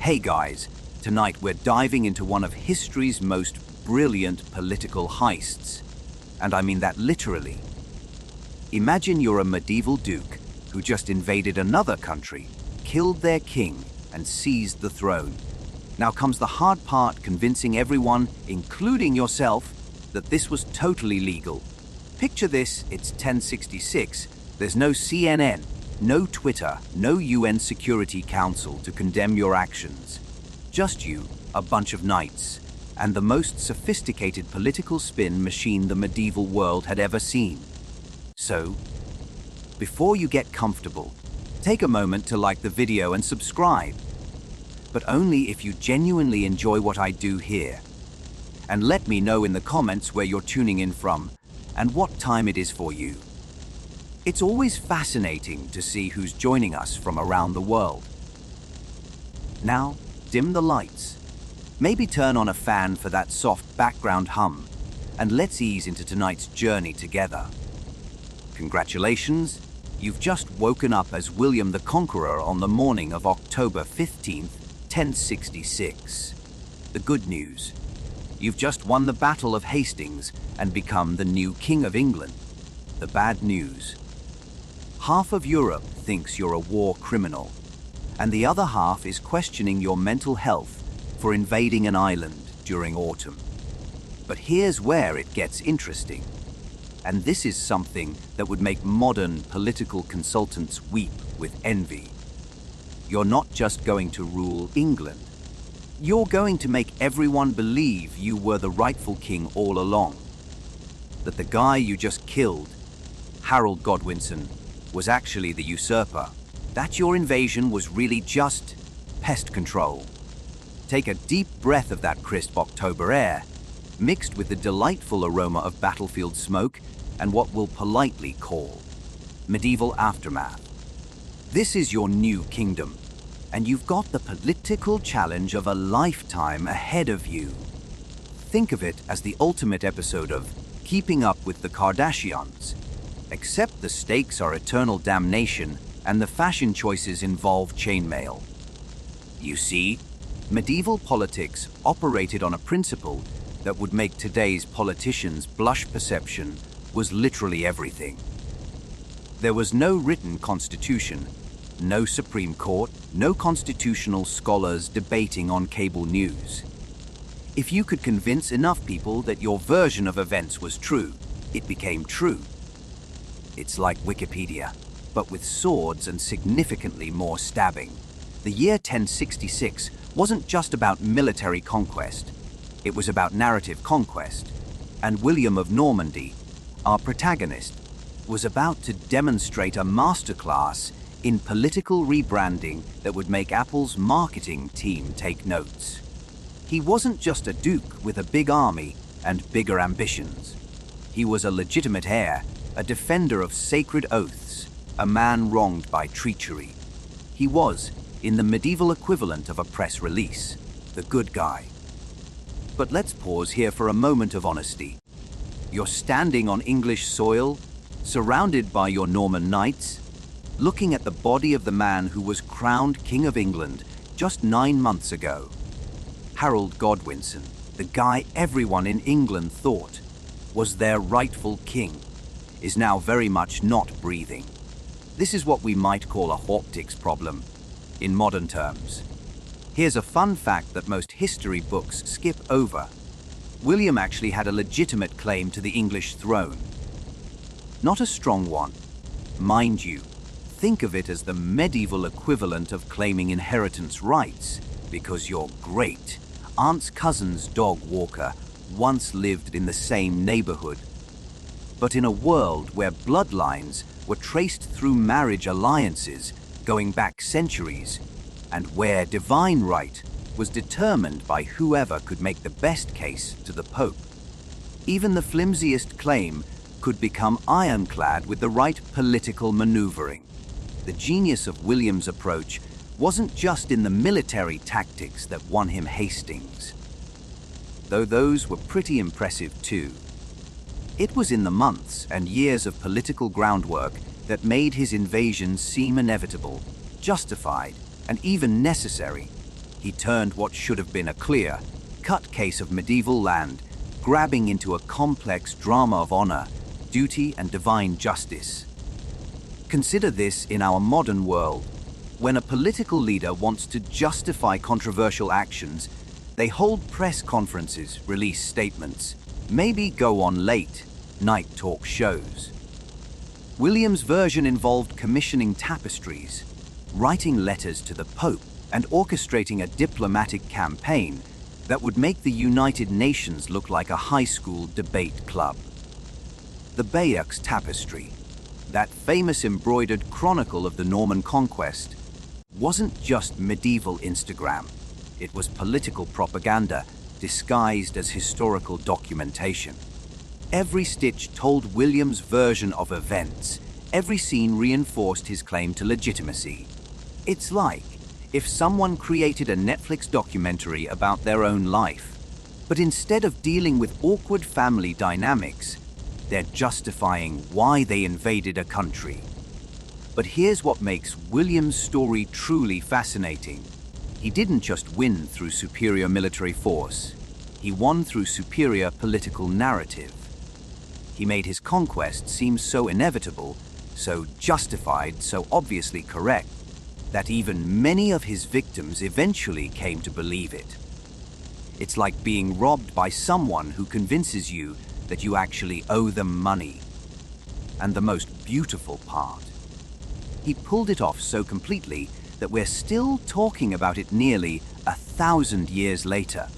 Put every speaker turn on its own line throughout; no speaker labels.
Hey guys, tonight we're diving into one of history's most brilliant political heists. And I mean that literally. Imagine you're a medieval duke who just invaded another country, killed their king, and seized the throne. Now comes the hard part, convincing everyone, including yourself, that this was totally legal. Picture this, it's 1066. There's no CNN, no Twitter, no UN Security Council to condemn your actions. Just you, a bunch of knights, and the most sophisticated political spin machine the medieval world had ever seen. So, before you get comfortable, take a moment to like the video and subscribe. But only if you genuinely enjoy what I do here. And let me know in the comments where you're tuning in from and what time it is for you. It's always fascinating to see who's joining us from around the world. Now, dim the lights. Maybe turn on a fan for that soft background hum, and let's ease into tonight's journey together. Congratulations, you've just woken up as William the Conqueror on the morning of October 15th, 1066. The good news: you've just won the Battle of Hastings and become the new King of England. The bad news: half of Europe thinks you're a war criminal, and the other half is questioning your mental health for invading an island during autumn. But here's where it gets interesting. And this is something that would make modern political consultants weep with envy. You're not just going to rule England. You're going to make everyone believe you were the rightful king all along. That the guy you just killed, Harold Godwinson, was actually the usurper. That your invasion was really just pest control. Take a deep breath of that crisp October air, mixed with the delightful aroma of battlefield smoke and what we'll politely call medieval aftermath. This is your new kingdom, and you've got the political challenge of a lifetime ahead of you. Think of it as the ultimate episode of Keeping Up with the Kardashians, except the stakes are eternal damnation and the fashion choices involve chainmail. You see, medieval politics operated on a principle that would make today's politicians blush. Perception was literally everything. There was no written constitution, no Supreme Court, no constitutional scholars debating on cable news. If you could convince enough people that your version of events was true, it became true. It's like Wikipedia, but with swords and significantly more stabbing. The year 1066 wasn't just about military conquest, it was about narrative conquest. And William of Normandy, our protagonist, was about to demonstrate a masterclass in political rebranding that would make Apple's marketing team take notes. He wasn't just a duke with a big army and bigger ambitions. He was a legitimate heir, a defender of sacred oaths, a man wronged by treachery. He was, in the medieval equivalent of a press release, the good guy. But let's pause here for a moment of honesty. You're standing on English soil, surrounded by your Norman knights, looking at the body of the man who was crowned King of England just 9 months ago. Harold Godwinson, the guy everyone in England thought was their rightful king, is now very much not breathing. This is what we might call a optics problem, in modern terms. Here's a fun fact that most history books skip over. William actually had a legitimate claim to the English throne. Not a strong one. Mind you, think of it as the medieval equivalent of claiming inheritance rights, because your great aunt's cousin's dog Walker once lived in the same neighborhood. But in a world where bloodlines were traced through marriage alliances going back centuries, and where divine right was determined by whoever could make the best case to the Pope, even the flimsiest claim could become ironclad with the right political maneuvering. The genius of William's approach wasn't just in the military tactics that won him Hastings, though those were pretty impressive too. It was in the months and years of political groundwork that made his invasion seem inevitable, justified, and even necessary. He turned what should have been a clear, cut case of medieval land, grabbing into a complex drama of honor, duty, and divine justice. Consider this in our modern world. When a political leader wants to justify controversial actions, they hold press conferences, release statements, maybe go on late-night talk shows. William's version involved commissioning tapestries, writing letters to the Pope, and orchestrating a diplomatic campaign that would make the United Nations look like a high school debate club. The Bayeux Tapestry, that famous embroidered chronicle of the Norman conquest, wasn't just medieval Instagram. It was political propaganda disguised as historical documentation. Every stitch told William's version of events. Every scene reinforced his claim to legitimacy. It's like if someone created a Netflix documentary about their own life, but instead of dealing with awkward family dynamics, they're justifying why they invaded a country. But here's what makes William's story truly fascinating. He didn't just win through superior military force. He won through superior political narrative. He made his conquest seem so inevitable, so justified, so obviously correct, that even many of his victims eventually came to believe it. It's like being robbed by someone who convinces you that you actually owe them money. And the most beautiful part, he pulled it off so completely that we're still talking about it nearly 1,000 years later.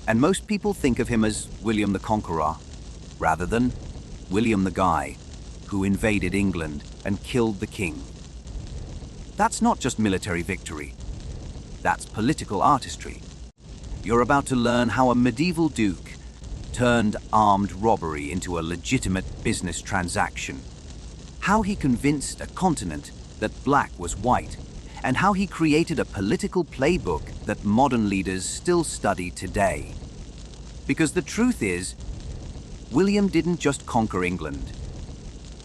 And most people think of him as William the Conqueror, rather than William the guy who invaded England and killed the king. That's not just military victory. That's political artistry. You're about to learn how a medieval duke turned armed robbery into a legitimate business transaction. How he convinced a continent that black was white, and how he created a political playbook that modern leaders still study today. Because the truth is, William didn't just conquer England.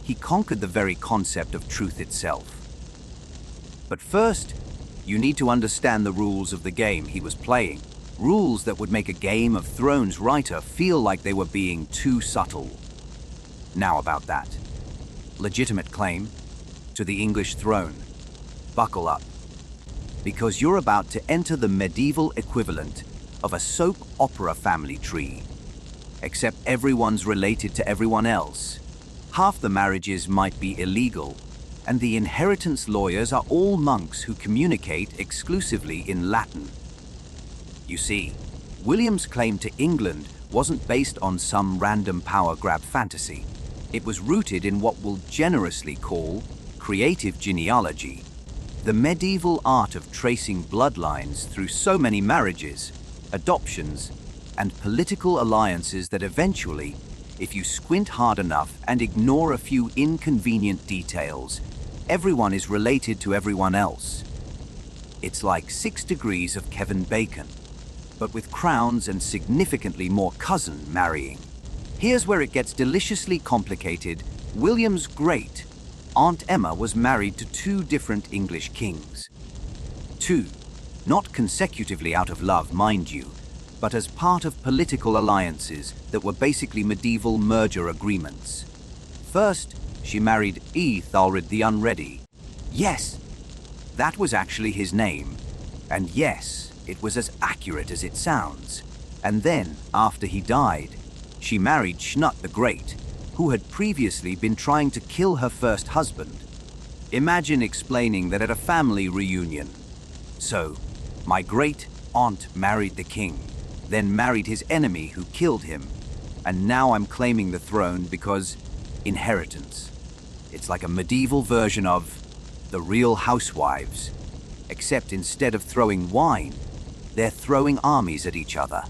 He conquered the very concept of truth itself. But first, you need to understand the rules of the game he was playing. Rules that would make a Game of Thrones writer feel like they were being too subtle. Now about that. Legitimate claim to the English throne. Buckle up, because you're about to enter the medieval equivalent of a soap opera family tree. Except everyone's related to everyone else. Half the marriages might be illegal, and the inheritance lawyers are all monks who communicate exclusively in Latin. You see, William's claim to England wasn't based on some random power grab fantasy. It was rooted in what we'll generously call creative genealogy, the medieval art of tracing bloodlines through so many marriages, adoptions, and political alliances that eventually, if you squint hard enough and ignore a few inconvenient details, everyone is related to everyone else. It's like 6 degrees of Kevin Bacon, but with crowns and significantly more cousin marrying. Here's where it gets deliciously complicated. William's great Aunt Emma was married to 2 different English kings. 2, not consecutively out of love, mind you, but as part of political alliances that were basically medieval merger agreements. First, she married Ethelred the Unready. Yes, that was actually his name. And yes, it was as accurate as it sounds. And then, after he died, she married Cnut the Great, who had previously been trying to kill her first husband. Imagine explaining that at a family reunion. So, my great-aunt married the king, then married his enemy who killed him, and now I'm claiming the throne because inheritance. It's like a medieval version of The Real Housewives, except instead of throwing wine, they're throwing armies at each other.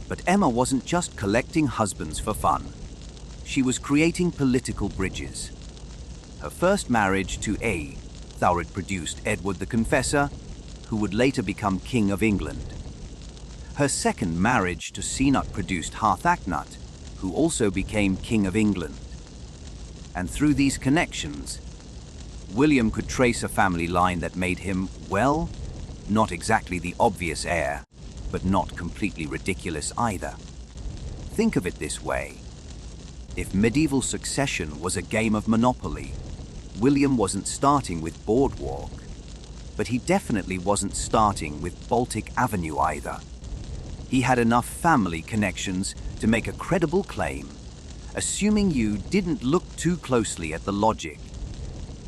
But Emma wasn't just collecting husbands for fun. She was creating political bridges. Her first marriage to Ethelred produced Edward the Confessor, who would later become King of England. Her second marriage to Cnut produced Harthacnut, who also became King of England. And through these connections, William could trace a family line that made him, well, Not exactly the obvious heir, but not completely ridiculous either. Think of it this way. If medieval succession was a game of Monopoly, William wasn't starting with Boardwalk, but he definitely wasn't starting with Baltic Avenue either. He had enough family connections to make a credible claim, assuming you didn't look too closely at the logic.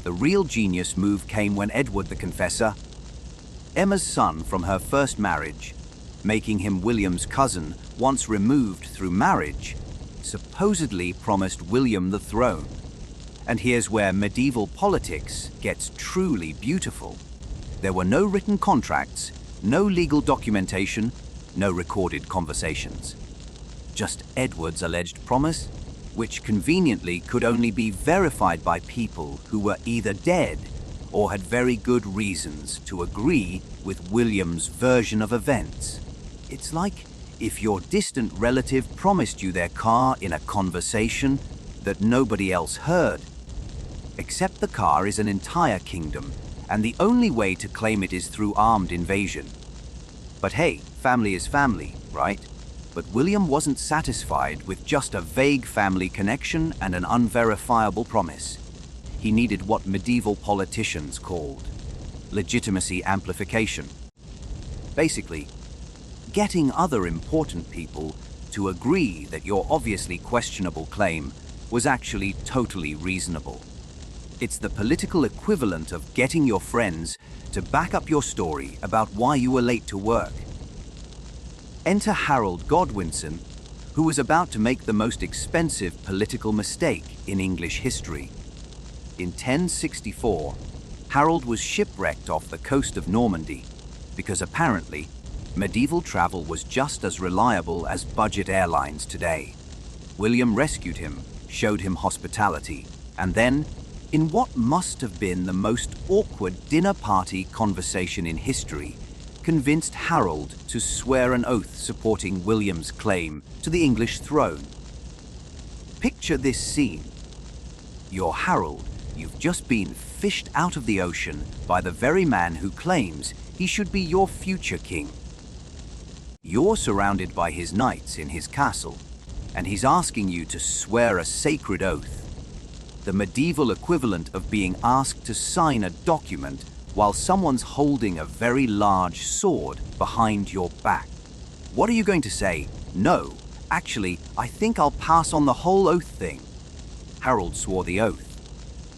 The real genius move came when Edward the Confessor, Emma's son from her first marriage, making him William's cousin once removed through marriage, supposedly promised William the throne. And here's where medieval politics gets truly beautiful. There were no written contracts, no legal documentation, no recorded conversations. Just Edward's alleged promise, which conveniently could only be verified by people who were either dead or had very good reasons to agree with William's version of events. It's like if your distant relative promised you their car in a conversation that nobody else heard. Except the car is an entire kingdom, and the only way to claim it is through armed invasion. But hey, family is family, right? But William wasn't satisfied with just a vague family connection and an unverifiable promise. He needed what medieval politicians called legitimacy amplification. Basically, getting other important people to agree that your obviously questionable claim was actually totally reasonable. It's the political equivalent of getting your friends to back up your story about why you were late to work. Enter Harold Godwinson, who was about to make the most expensive political mistake in English history. In 1064, Harold was shipwrecked off the coast of Normandy because apparently medieval travel was just as reliable as budget airlines today. William rescued him, showed him hospitality, and then, in what must have been the most awkward dinner party conversation in history, convinced Harold to swear an oath supporting William's claim to the English throne. Picture this scene. You're Harold. You've just been fished out of the ocean by the very man who claims he should be your future king. You're surrounded by his knights in his castle, and he's asking you to swear a sacred oath, the medieval equivalent of being asked to sign a document while someone's holding a very large sword behind your back. What are you going to say? No, actually, I think I'll pass on the whole oath thing. Harold swore the oath.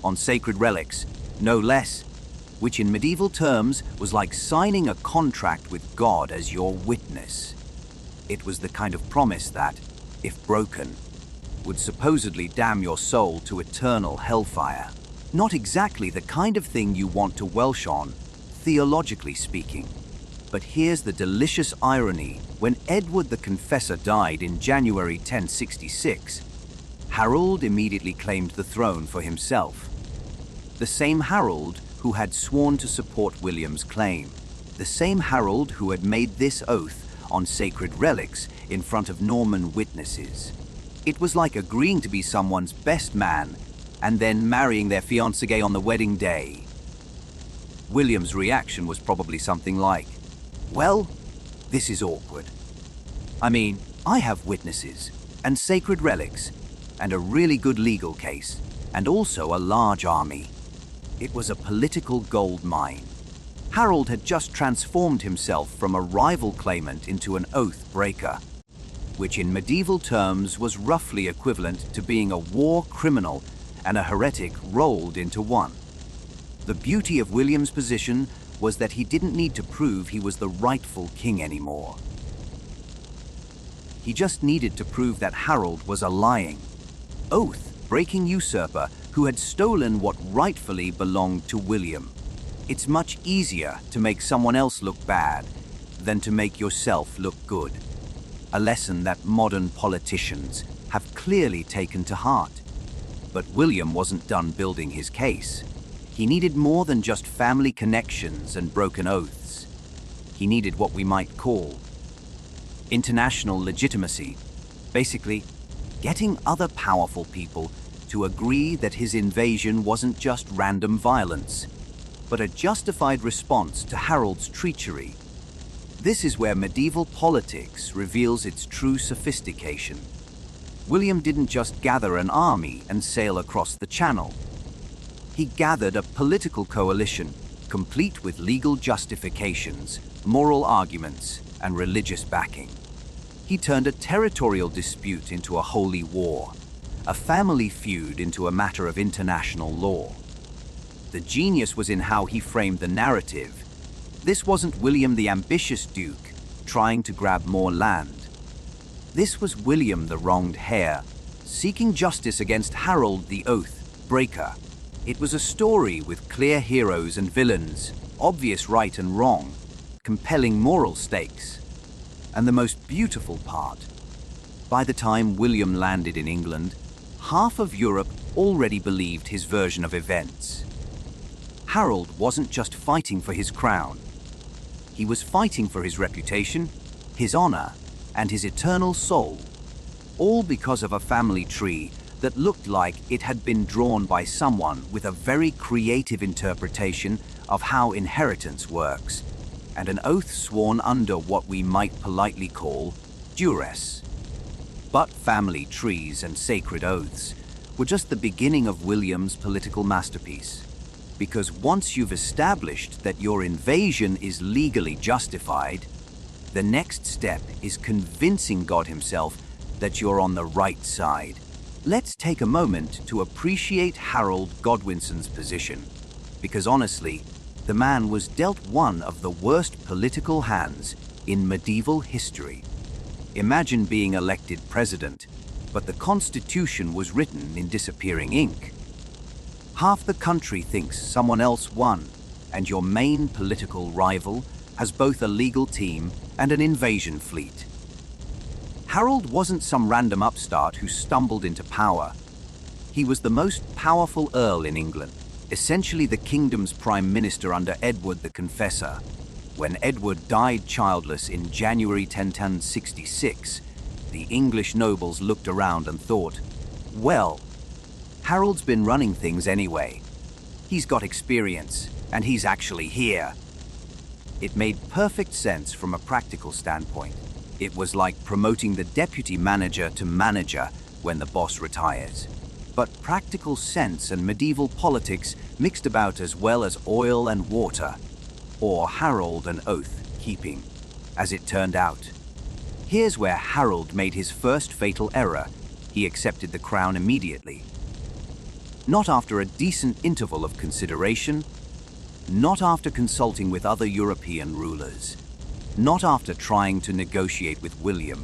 On sacred relics, no less, which in medieval terms was like signing a contract with God as your witness. It was the kind of promise that, if broken, would supposedly damn your soul to eternal hellfire. Not exactly the kind of thing you want to welsh on, theologically speaking. But here's the delicious irony. When Edward the Confessor died in January 1066, Harold immediately claimed the throne for himself. The same Harold who had sworn to support William's claim. The same Harold who had made this oath on sacred relics in front of Norman witnesses. It was like agreeing to be someone's best man and then marrying their fiancée on the wedding day. William's reaction was probably something like, "Well, this is awkward. I mean, I have witnesses and sacred relics and a really good legal case and also a large army." It was a political gold mine. Harold had just transformed himself from a rival claimant into an oath breaker, which in medieval terms was roughly equivalent to being a war criminal and a heretic rolled into one. The beauty of William's position was that he didn't need to prove he was the rightful king anymore. He just needed to prove that Harold was a lying, oath-breaking usurper who had stolen what rightfully belonged to William. It's much easier to make someone else look bad than to make yourself look good. A lesson that modern politicians have clearly taken to heart. But William wasn't done building his case. He needed more than just family connections and broken oaths. He needed what we might call international legitimacy. Basically, getting other powerful people to agree that his invasion wasn't just random violence, but a justified response to Harold's treachery. This is where medieval politics reveals its true sophistication. William didn't just gather an army and sail across the Channel. He gathered a political coalition, complete with legal justifications, moral arguments, and religious backing. He turned a territorial dispute into a holy war, a family feud into a matter of international law. The genius was in how he framed the narrative. This wasn't William the ambitious duke trying to grab more land. This was William the wronged heir, seeking justice against Harold the oath breaker. It was a story with clear heroes and villains, obvious right and wrong, compelling moral stakes. And the most beautiful part, by the time William landed in England, half of Europe already believed his version of events. Harold wasn't just fighting for his crown. He was fighting for his reputation, his honor, and his eternal soul, all because of a family tree that looked like it had been drawn by someone with a very creative interpretation of how inheritance works, and an oath sworn under what we might politely call duress. But family trees and sacred oaths were just the beginning of William's political masterpiece. Because once you've established that your invasion is legally justified, the next step is convincing God himself that you're on the right side. Let's take a moment to appreciate Harold Godwinson's position, because honestly, the man was dealt one of the worst political hands in medieval history. Imagine being elected president, but the Constitution was written in disappearing ink. Half the country thinks someone else won, and your main political rival has both a legal team and an invasion fleet. Harold wasn't some random upstart who stumbled into power. He was the most powerful earl in England, essentially the kingdom's prime minister under Edward the Confessor. When Edward died childless in January 1066, the English nobles looked around and thought, well, Harold's been running things anyway. He's got experience, and he's actually here. It made perfect sense from a practical standpoint. It was like promoting the deputy manager to manager when the boss retires. But practical sense and medieval politics mixed about as well as oil and water, or Harold and oath keeping, as it turned out. Here's where Harold made his first fatal error. He accepted the crown immediately. Not after a decent interval of consideration, not after consulting with other European rulers, not after trying to negotiate with William.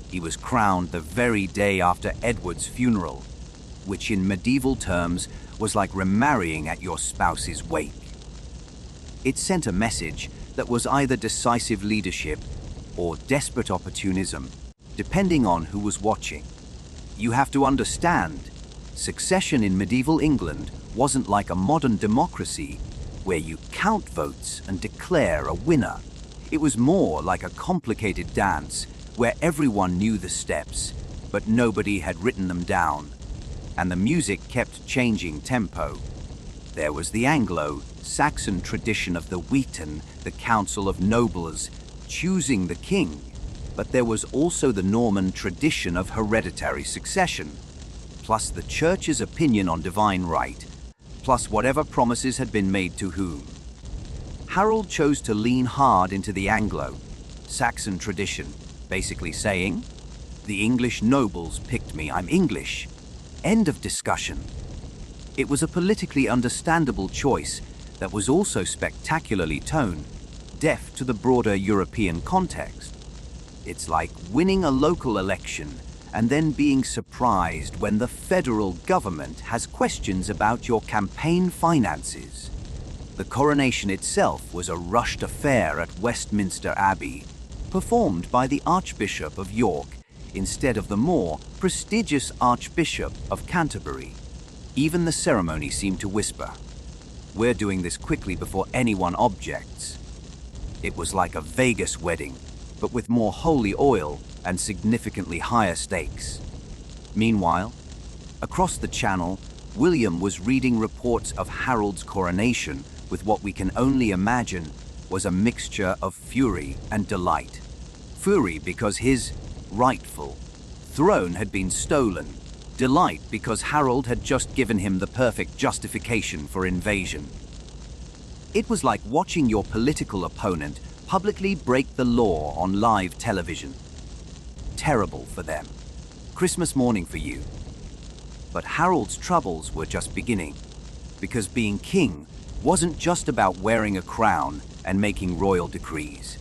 He was crowned the very day after Edward's funeral, which in medieval terms was like remarrying at your spouse's wake. It sent a message that was either decisive leadership or desperate opportunism, depending on who was watching. You have to understand, succession in medieval England wasn't like a modern democracy where you count votes and declare a winner. It was more like a complicated dance where everyone knew the steps, but nobody had written them down, and the music kept changing tempo. There was the Anglo-Saxon tradition of the Witan, the Council of Nobles, choosing the king, but there was also the Norman tradition of hereditary succession, plus the church's opinion on divine right, plus whatever promises had been made to whom. Harold chose to lean hard into the Anglo-Saxon tradition, basically saying, "The English nobles picked me, I'm English. End of discussion." It was a politically understandable choice that was also spectacularly tone-deaf to the broader European context. It's like winning a local election and then being surprised when the federal government has questions about your campaign finances. The coronation itself was a rushed affair at Westminster Abbey, performed by the Archbishop of York instead of the more prestigious Archbishop of Canterbury. Even the ceremony seemed to whisper, "We're doing this quickly before anyone objects." It was like a Vegas wedding, but with more holy oil and significantly higher stakes. Meanwhile, across the Channel, William was reading reports of Harold's coronation with what we can only imagine was a mixture of fury and delight. Fury because his rightful throne had been stolen. Delight because Harold had just given him the perfect justification for invasion. It was like watching your political opponent publicly break the law on live television. Terrible for them. Christmas morning for you. But Harold's troubles were just beginning, because being king wasn't just about wearing a crown and making royal decrees.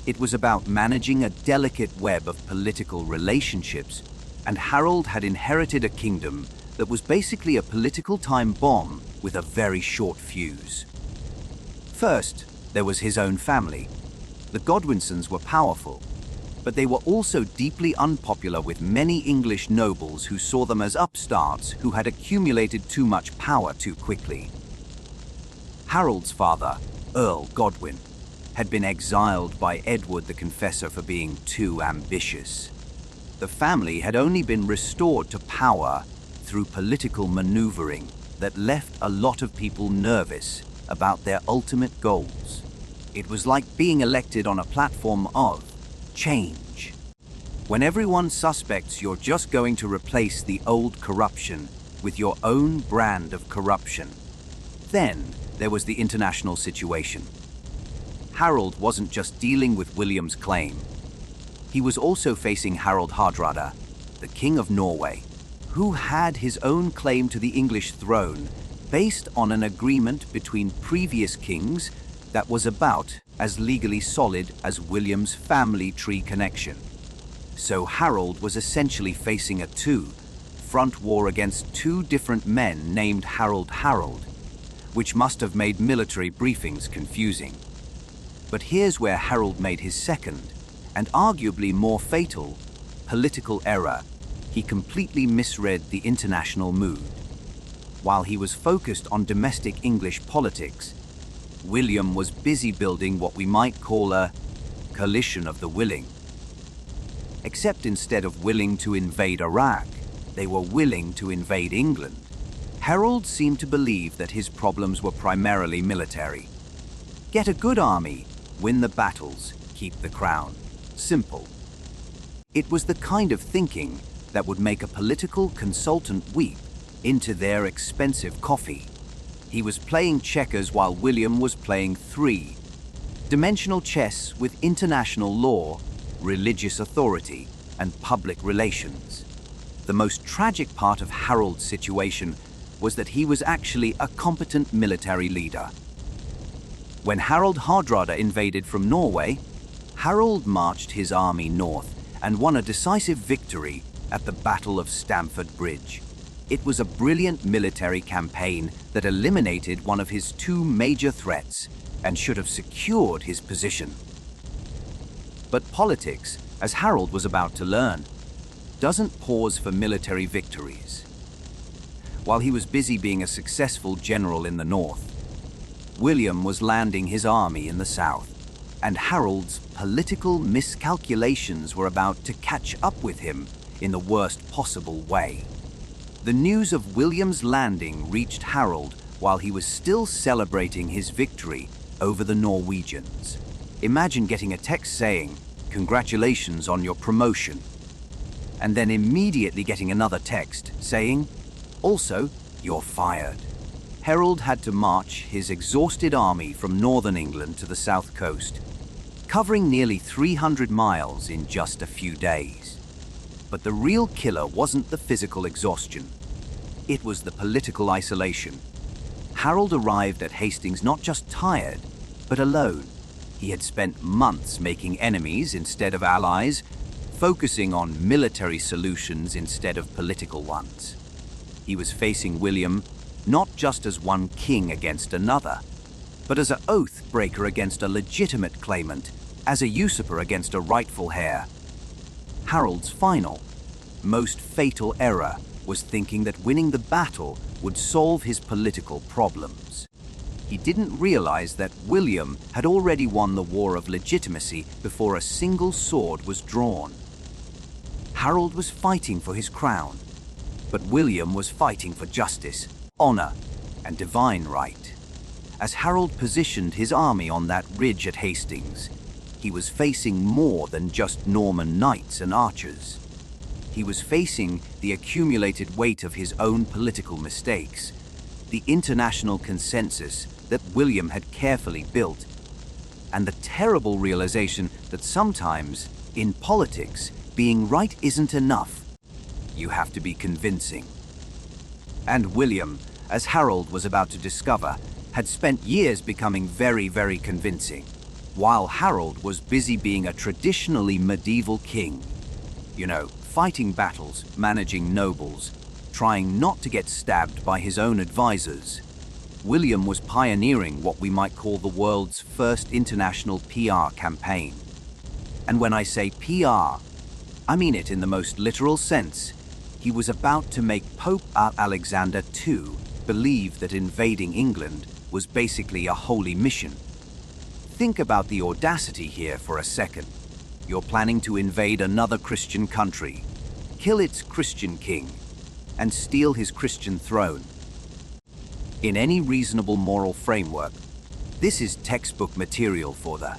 It was about managing a delicate web of political relationships, and Harold had inherited a kingdom that was basically a political time bomb with a very short fuse. First, there was his own family. The Godwinsons were powerful, but they were also deeply unpopular with many English nobles who saw them as upstarts who had accumulated too much power too quickly. Harold's father, Earl Godwin, had been exiled by Edward the Confessor for being too ambitious. The family had only been restored to power through political maneuvering that left a lot of people nervous about their ultimate goals. It was like being elected on a platform of change. When everyone suspects you're just going to replace the old corruption with your own brand of corruption. Then there was the international situation. Harold wasn't just dealing with William's claim. He was also facing Harald Hardrada, the King of Norway, who had his own claim to the English throne based on an agreement between previous kings that was about as legally solid as William's family tree connection. So Harold was essentially facing a two-front war against two different men named Harold, which must have made military briefings confusing. But here's where Harold made his second, and arguably more fatal, political error. He completely misread the international mood. While he was focused on domestic English politics, William was busy building what we might call a coalition of the willing. Except instead of willing to invade Iraq, they were willing to invade England. Harold seemed to believe that his problems were primarily military. Get a good army, win the battles, keep the crown. Simple. It was the kind of thinking that would make a political consultant weep into their expensive coffee. He was playing checkers while William was playing three-dimensional chess with international law, religious authority, and public relations. The most tragic part of Harold's situation was that he was actually a competent military leader. When Harald Hardrada invaded from Norway, Harold marched his army north and won a decisive victory at the Battle of Stamford Bridge. It was a brilliant military campaign that eliminated one of his two major threats and should have secured his position. But politics, as Harold was about to learn, doesn't pause for military victories. While he was busy being a successful general in the north, William was landing his army in the south, and Harold's political miscalculations were about to catch up with him in the worst possible way. The news of William's landing reached Harold while he was still celebrating his victory over the Norwegians. Imagine getting a text saying, "Congratulations on your promotion," and then immediately getting another text saying, "Also, you're fired." Harold had to march his exhausted army from northern England to the south coast, covering nearly 300 miles in just a few days. But the real killer wasn't the physical exhaustion. It was the political isolation. Harold arrived at Hastings not just tired, but alone. He had spent months making enemies instead of allies, focusing on military solutions instead of political ones. He was facing William not just as one king against another, but as an oath breaker against a legitimate claimant, as a usurper against a rightful heir. Harold's final, most fatal error was thinking that winning the battle would solve his political problems. He didn't realize that William had already won the war of legitimacy before a single sword was drawn. Harold was fighting for his crown, but William was fighting for justice, honor, and divine right. As Harold positioned his army on that ridge at Hastings, he was facing more than just Norman knights and archers. He was facing the accumulated weight of his own political mistakes, the international consensus that William had carefully built, and the terrible realization that sometimes, in politics, being right isn't enough. You have to be convincing. And William, as Harold was about to discover, had spent years becoming very, very convincing, while Harold was busy being a traditionally medieval king. You know, fighting battles, managing nobles, trying not to get stabbed by his own advisors. William was pioneering what we might call the world's first international PR campaign. And when I say PR, I mean it in the most literal sense. He was about to make Pope Alexander II believe that invading England was basically a holy mission. Think about the audacity here for a second. You're planning to invade another Christian country, kill its Christian king, and steal his Christian throne. In any reasonable moral framework, this is textbook material for the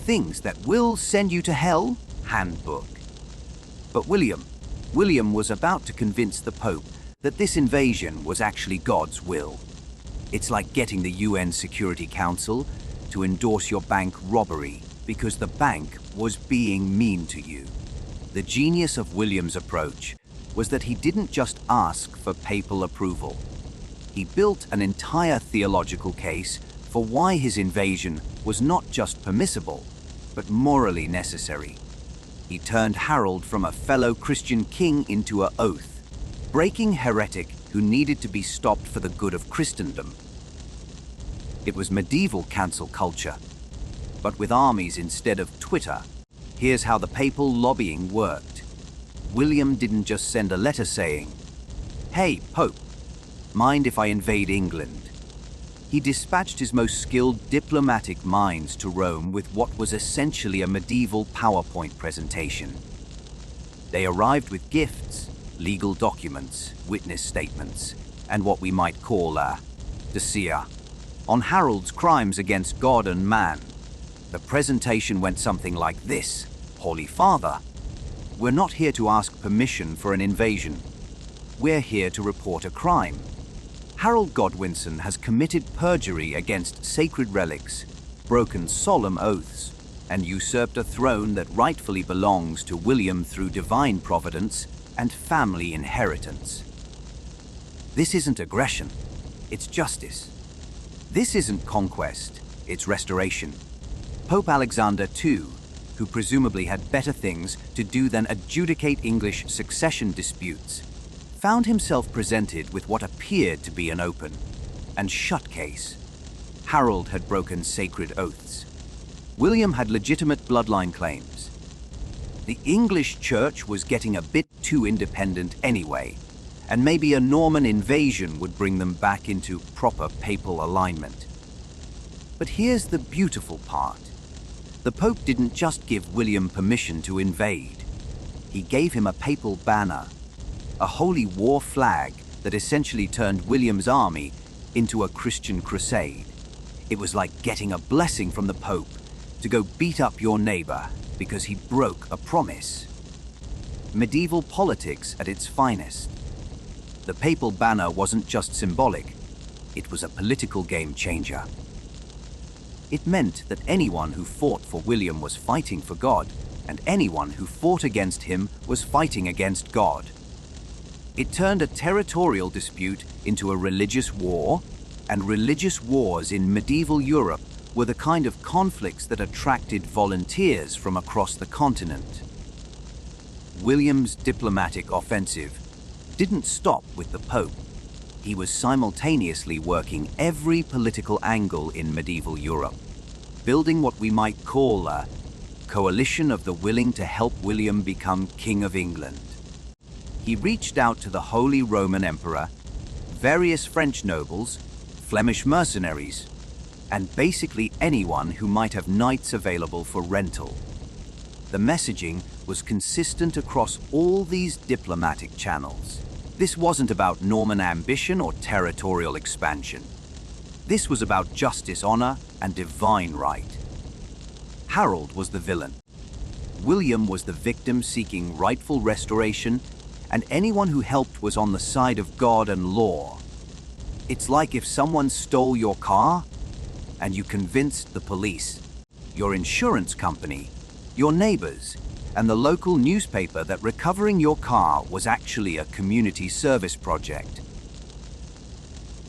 things that will send you to hell handbook. But William was about to convince the Pope that this invasion was actually God's will. It's like getting the UN Security Council to endorse your bank robbery because the bank was being mean to you. The genius of William's approach was that he didn't just ask for papal approval. He built an entire theological case for why his invasion was not just permissible, but morally necessary. He turned Harold from a fellow Christian king into an oath-breaking heretic who needed to be stopped for the good of Christendom. It was medieval cancel culture, but with armies instead of Twitter. Here's how the papal lobbying worked. William didn't just send a letter saying, "Hey, Pope, mind if I invade England?" He dispatched his most skilled diplomatic minds to Rome with what was essentially a medieval PowerPoint presentation. They arrived with gifts, legal documents, witness statements, and what we might call a dossier on Harold's crimes against God and man. The presentation went something like this: Holy Father, we're not here to ask permission for an invasion. We're here to report a crime. Harold Godwinson has committed perjury against sacred relics, broken solemn oaths, and usurped a throne that rightfully belongs to William through divine providence and family inheritance. This isn't aggression, it's justice. This isn't conquest, it's restoration. Pope Alexander II, who presumably had better things to do than adjudicate English succession disputes, found himself presented with what appeared to be an open and shut case. Harold had broken sacred oaths. William had legitimate bloodline claims. The English church was getting a bit too independent anyway, and maybe a Norman invasion would bring them back into proper papal alignment. But here's the beautiful part. The Pope didn't just give William permission to invade. He gave him a papal banner, a holy war flag that essentially turned William's army into a Christian crusade. It was like getting a blessing from the Pope to go beat up your neighbor because he broke a promise. Medieval politics at its finest. The papal banner wasn't just symbolic, it was a political game changer. It meant that anyone who fought for William was fighting for God, and anyone who fought against him was fighting against God. It turned a territorial dispute into a religious war, and religious wars in medieval Europe were the kind of conflicts that attracted volunteers from across the continent. William's diplomatic offensive didn't stop with the Pope. He was simultaneously working every political angle in medieval Europe, building what we might call a coalition of the willing to help William become King of England. He reached out to the Holy Roman Emperor, various French nobles, Flemish mercenaries, and basically anyone who might have knights available for rental. The messaging was consistent across all these diplomatic channels. This wasn't about Norman ambition or territorial expansion. This was about justice, honor, and divine right. Harold was the villain. William was the victim seeking rightful restoration, and anyone who helped was on the side of God and law. It's like if someone stole your car and you convinced the police, your insurance company, your neighbors, and the local newspaper that recovering your car was actually a community service project.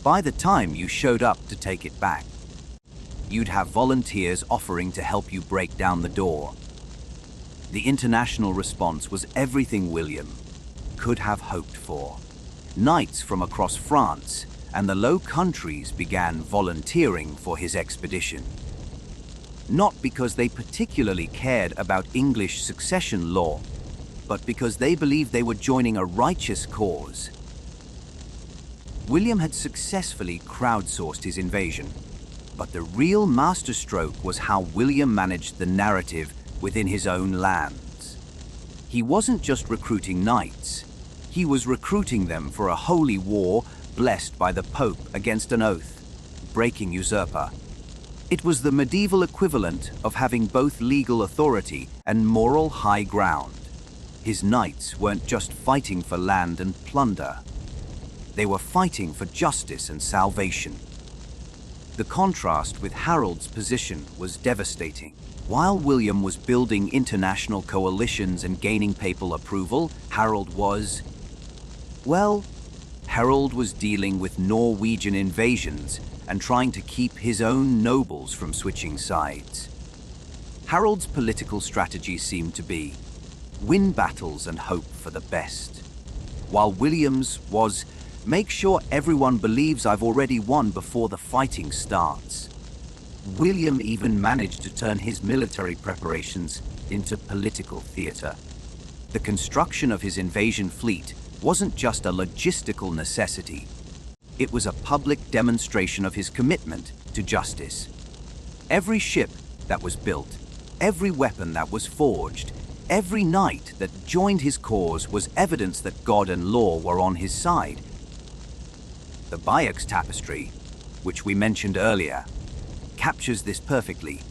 By the time you showed up to take it back, you'd have volunteers offering to help you break down the door. The international response was everything William could have hoped for. Knights from across France and the Low Countries began volunteering for his expedition. Not because they particularly cared about English succession law, but because they believed they were joining a righteous cause. William had successfully crowdsourced his invasion, but the real masterstroke was how William managed the narrative within his own lands. He wasn't just recruiting knights, he was recruiting them for a holy war blessed by the Pope against an oath-breaking usurper. It was the medieval equivalent of having both legal authority and moral high ground. His knights weren't just fighting for land and plunder. They were fighting for justice and salvation. The contrast with Harold's position was devastating. While William was building international coalitions and gaining papal approval, Harold was dealing with Norwegian invasions and trying to keep his own nobles from switching sides. Harold's political strategy seemed to be win battles and hope for the best, while William's was make sure everyone believes I've already won before the fighting starts. William even managed to turn his military preparations into political theater. The construction of his invasion fleet wasn't just a logistical necessity. It was a public demonstration of his commitment to justice. Every ship that was built, every weapon that was forged, every knight that joined his cause was evidence that God and law were on his side. The Bayeux tapestry, which we mentioned earlier, captures this perfectly.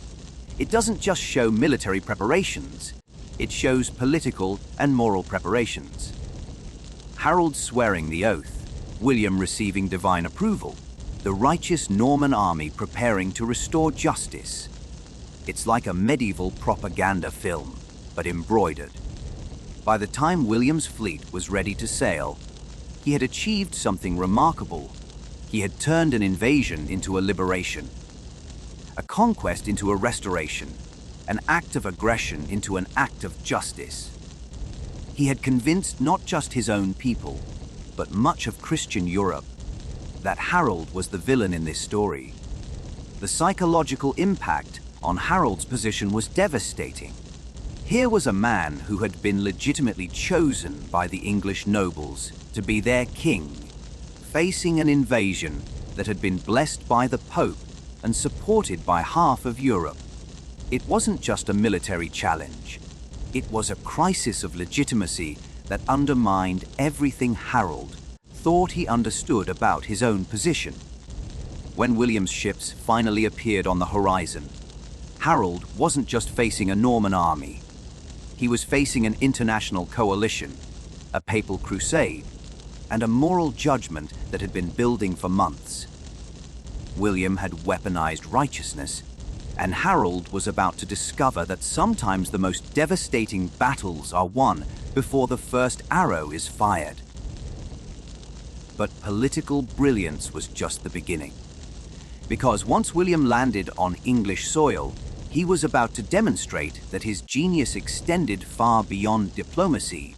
It doesn't just show military preparations, it shows political and moral preparations. Harold swearing the oath, William receiving divine approval, the righteous Norman army preparing to restore justice. It's like a medieval propaganda film, but embroidered. By the time William's fleet was ready to sail, he had achieved something remarkable. He had turned an invasion into a liberation, a conquest into a restoration, an act of aggression into an act of justice. He had convinced not just his own people, but much of Christian Europe, that Harold was the villain in this story. The psychological impact on Harold's position was devastating. Here was a man who had been legitimately chosen by the English nobles to be their king, facing an invasion that had been blessed by the Pope and supported by half of Europe. It wasn't just a military challenge. It was a crisis of legitimacy that undermined everything Harold thought he understood about his own position. When William's ships finally appeared on the horizon, Harold wasn't just facing a Norman army. He was facing an international coalition, a papal crusade, and a moral judgment that had been building for months. William had weaponized righteousness, and Harold was about to discover that sometimes the most devastating battles are won before the first arrow is fired. But political brilliance was just the beginning. Because once William landed on English soil, he was about to demonstrate that his genius extended far beyond diplomacy.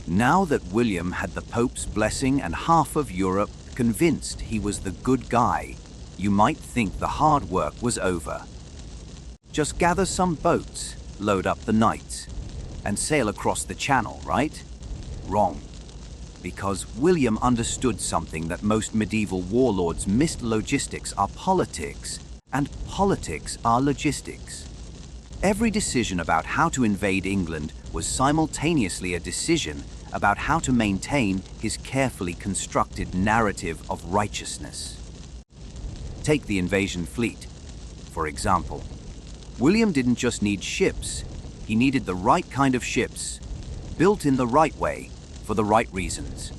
Now that William had the Pope's blessing and half of Europe convinced he was the good guy, you might think the hard work was over. Just gather some boats, load up the knights, and sail across the channel, right? Wrong. Because William understood something that most medieval warlords missed: logistics are politics, and politics are logistics. Every decision about how to invade England was simultaneously a decision about how to maintain his carefully constructed narrative of righteousness. Take the invasion fleet, for example. William didn't just need ships, he needed the right kind of ships, built in the right way, for the right reasons.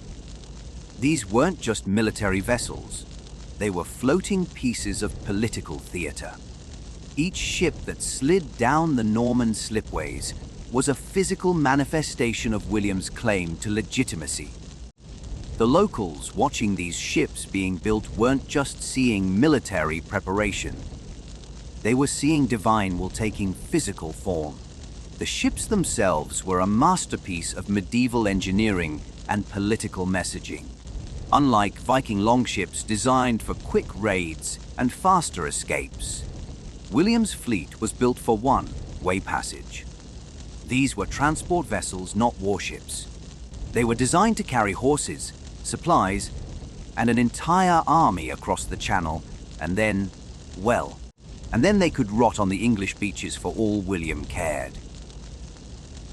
These weren't just military vessels, they were floating pieces of political theater. Each ship that slid down the Norman slipways was a physical manifestation of William's claim to legitimacy. The locals watching these ships being built weren't just seeing military preparation. They were seeing divine will taking physical form. The ships themselves were a masterpiece of medieval engineering and political messaging. Unlike Viking longships designed for quick raids and faster escapes, William's fleet was built for one-way passage. These were transport vessels, not warships. They were designed to carry horses, supplies, and an entire army across the channel, and then they could rot on the English beaches for all William cared.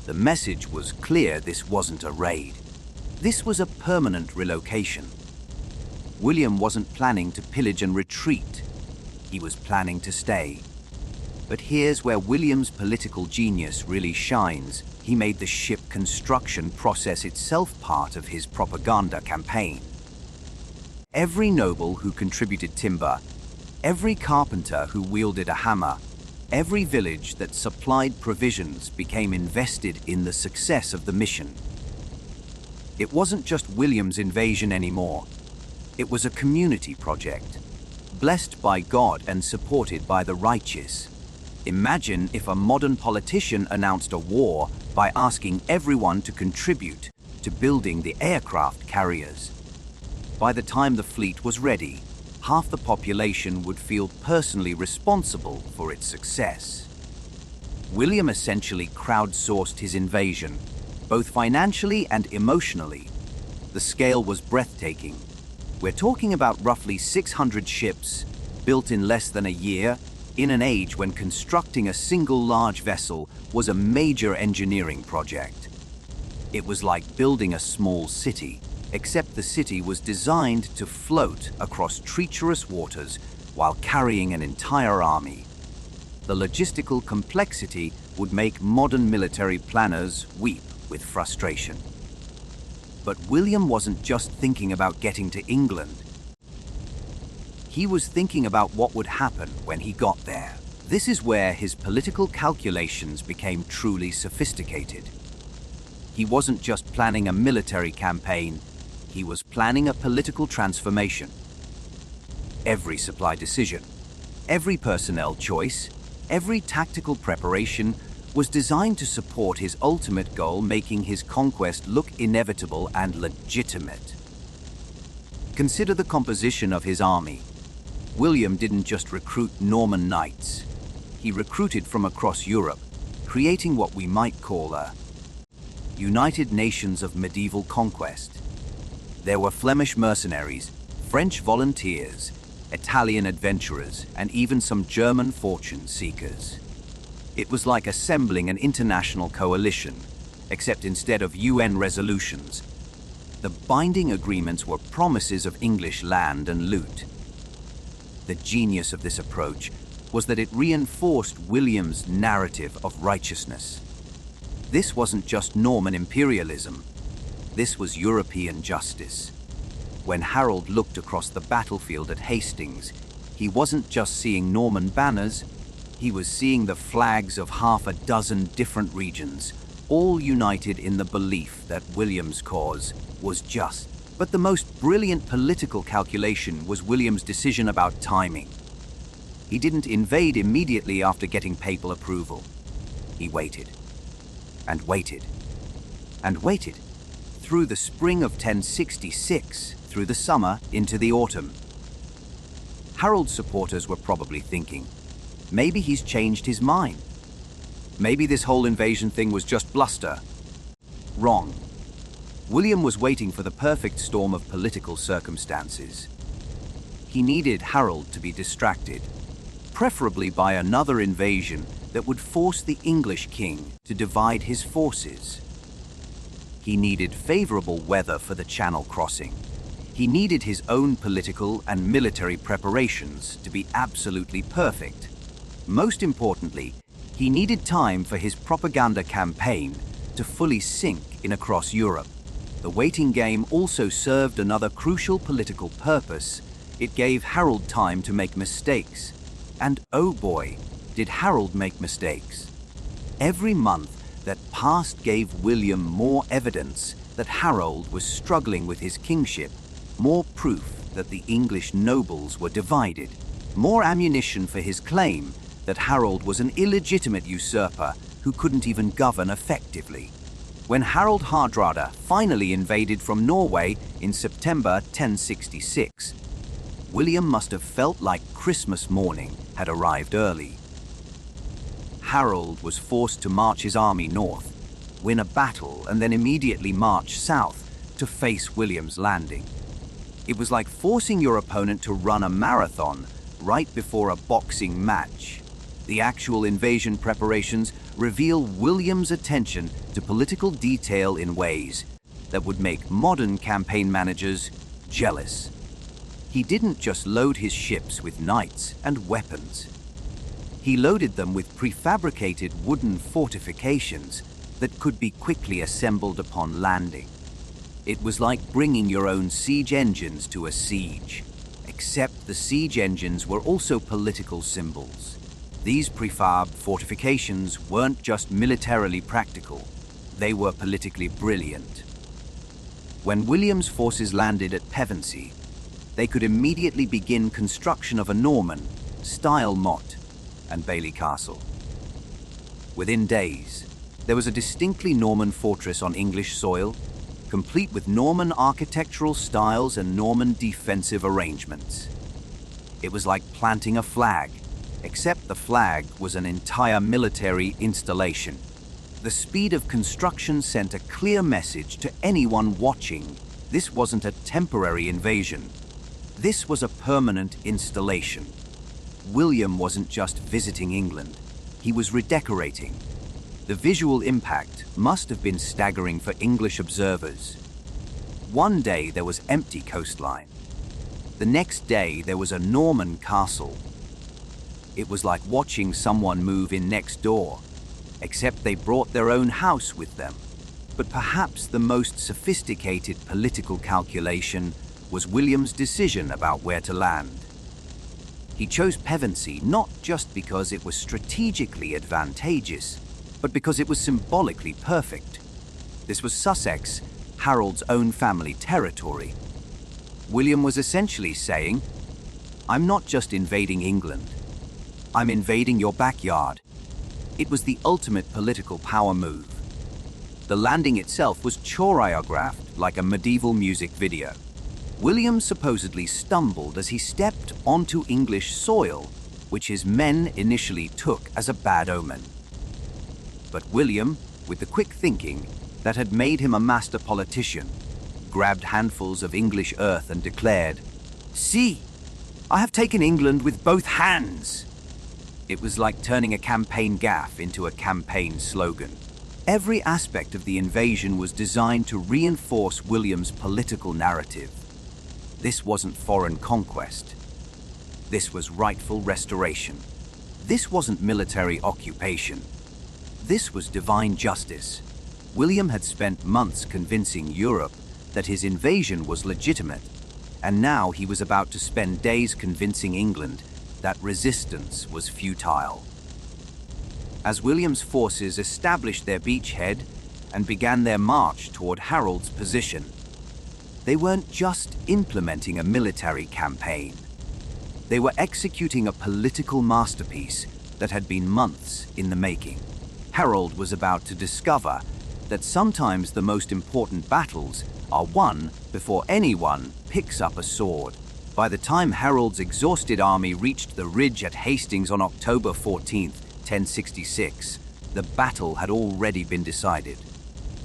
The message was clear: this wasn't a raid. This was a permanent relocation. William wasn't planning to pillage and retreat. He was planning to stay. But here's where William's political genius really shines. He made the ship construction process itself part of his propaganda campaign. Every noble who contributed timber, every carpenter who wielded a hammer, every village that supplied provisions became invested in the success of the mission. It wasn't just William's invasion anymore. It was a community project, blessed by God and supported by the righteous. Imagine if a modern politician announced a war by asking everyone to contribute to building the aircraft carriers. By the time the fleet was ready, half the population would feel personally responsible for its success. William essentially crowdsourced his invasion, both financially and emotionally. The scale was breathtaking. We're talking about roughly 600 ships, built in less than a year, in an age when constructing a single large vessel was a major engineering project. It was like building a small city, except the city was designed to float across treacherous waters while carrying an entire army. The logistical complexity would make modern military planners weep with frustration. But William wasn't just thinking about getting to England. He was thinking about what would happen when he got there. This is where his political calculations became truly sophisticated. He wasn't just planning a military campaign, he was planning a political transformation. Every supply decision, every personnel choice, every tactical preparation was designed to support his ultimate goal, making his conquest look inevitable and legitimate. Consider the composition of his army. William didn't just recruit Norman knights. He recruited from across Europe, creating what we might call a United Nations of medieval conquest. There were Flemish mercenaries, French volunteers, Italian adventurers, and even some German fortune seekers. It was like assembling an international coalition, except instead of UN resolutions, the binding agreements were promises of English land and loot. The genius of this approach was that it reinforced William's narrative of righteousness. This wasn't just Norman imperialism. This was European justice. When Harold looked across the battlefield at Hastings, he wasn't just seeing Norman banners, he was seeing the flags of half a dozen different regions, all united in the belief that William's cause was just. But the most brilliant political calculation was William's decision about timing. He didn't invade immediately after getting papal approval. He waited, and waited, and waited, through the spring of 1066, through the summer into the autumn. Harold's supporters were probably thinking, maybe he's changed his mind. Maybe this whole invasion thing was just bluster. Wrong. William was waiting for the perfect storm of political circumstances. He needed Harold to be distracted, preferably by another invasion that would force the English king to divide his forces. He needed favorable weather for the Channel crossing. He needed his own political and military preparations to be absolutely perfect. Most importantly, he needed time for his propaganda campaign to fully sink in across Europe. The waiting game also served another crucial political purpose. It gave Harold time to make mistakes. And oh boy, did Harold make mistakes. Every month that passed gave William more evidence that Harold was struggling with his kingship, more proof that the English nobles were divided, more ammunition for his claim that Harold was an illegitimate usurper who couldn't even govern effectively. When Harald Hardrada finally invaded from Norway in September 1066, William must have felt like Christmas morning had arrived early. Harold was forced to march his army north, win a battle, and then immediately march south to face William's landing. It was like forcing your opponent to run a marathon right before a boxing match. The actual invasion preparations reveal William's attention to political detail in ways that would make modern campaign managers jealous. He didn't just load his ships with knights and weapons. He loaded them with prefabricated wooden fortifications that could be quickly assembled upon landing. It was like bringing your own siege engines to a siege, except the siege engines were also political symbols. These prefab fortifications weren't just militarily practical, they were politically brilliant. When William's forces landed at Pevensey, they could immediately begin construction of a Norman-style motte and Bailey Castle. Within days, there was a distinctly Norman fortress on English soil, complete with Norman architectural styles and Norman defensive arrangements. It was like planting a flag, except the flag was an entire military installation. The speed of construction sent a clear message to anyone watching. This wasn't a temporary invasion. This was a permanent installation. William wasn't just visiting England, he was redecorating. The visual impact must have been staggering for English observers. One day there was empty coastline. The next day there was a Norman castle. It was like watching someone move in next door, except they brought their own house with them. But perhaps the most sophisticated political calculation was William's decision about where to land. He chose Pevensey not just because it was strategically advantageous, but because it was symbolically perfect. This was Sussex, Harold's own family territory. William was essentially saying, "I'm not just invading England, I'm invading your backyard." It was the ultimate political power move. The landing itself was choreographed like a medieval music video. William supposedly stumbled as he stepped onto English soil, which his men initially took as a bad omen. But William, with the quick thinking that had made him a master politician, grabbed handfuls of English earth and declared, "See, I have taken England with both hands." It was like turning a campaign gaffe into a campaign slogan. Every aspect of the invasion was designed to reinforce William's political narrative. This wasn't foreign conquest. This was rightful restoration. This wasn't military occupation. This was divine justice. William had spent months convincing Europe that his invasion was legitimate, and now he was about to spend days convincing England that resistance was futile. As William's forces established their beachhead and began their march toward Harold's position, they weren't just implementing a military campaign. They were executing a political masterpiece that had been months in the making. Harold was about to discover that sometimes the most important battles are won before anyone picks up a sword. By the time Harold's exhausted army reached the ridge at Hastings on October 14th, 1066, the battle had already been decided.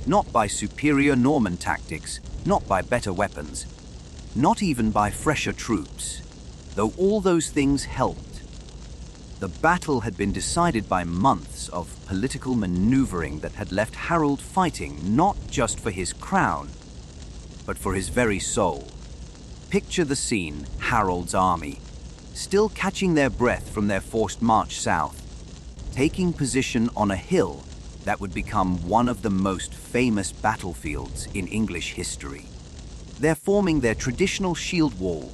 Not by superior Norman tactics, not by better weapons, not even by fresher troops, though all those things helped. The battle had been decided by months of political maneuvering that had left Harold fighting not just for his crown, but for his very soul. Picture the scene: Harold's army, still catching their breath from their forced march south, taking position on a hill that would become one of the most famous battlefields in English history. They're forming their traditional shield wall,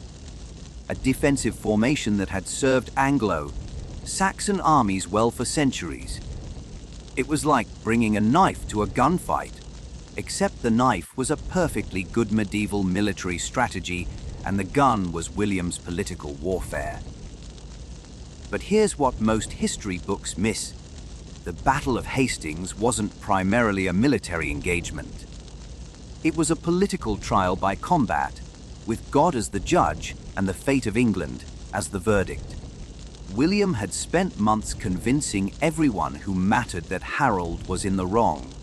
a defensive formation that had served Anglo-Saxon armies well for centuries. It was like bringing a knife to a gunfight, except the knife was a perfectly good medieval military strategy and the gun was William's political warfare. But here's what most history books miss. The Battle of Hastings wasn't primarily a military engagement. It was a political trial by combat, with God as the judge and the fate of England as the verdict. William had spent months convincing everyone who mattered that Harold was in the wrong,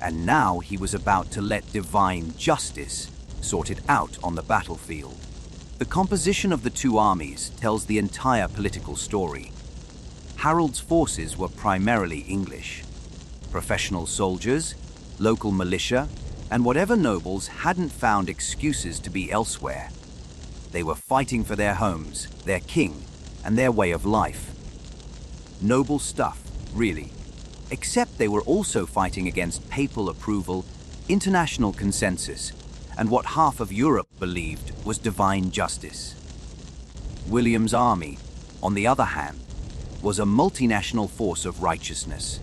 and now he was about to let divine justice sort it out on the battlefield. The composition of the two armies tells the entire political story. Harold's forces were primarily English. Professional soldiers, local militia, and whatever nobles hadn't found excuses to be elsewhere. They were fighting for their homes, their king, and their way of life. Noble stuff, really. Except they were also fighting against papal approval, international consensus, and what half of Europe believed was divine justice. William's army, on the other hand, was a multinational force of righteousness.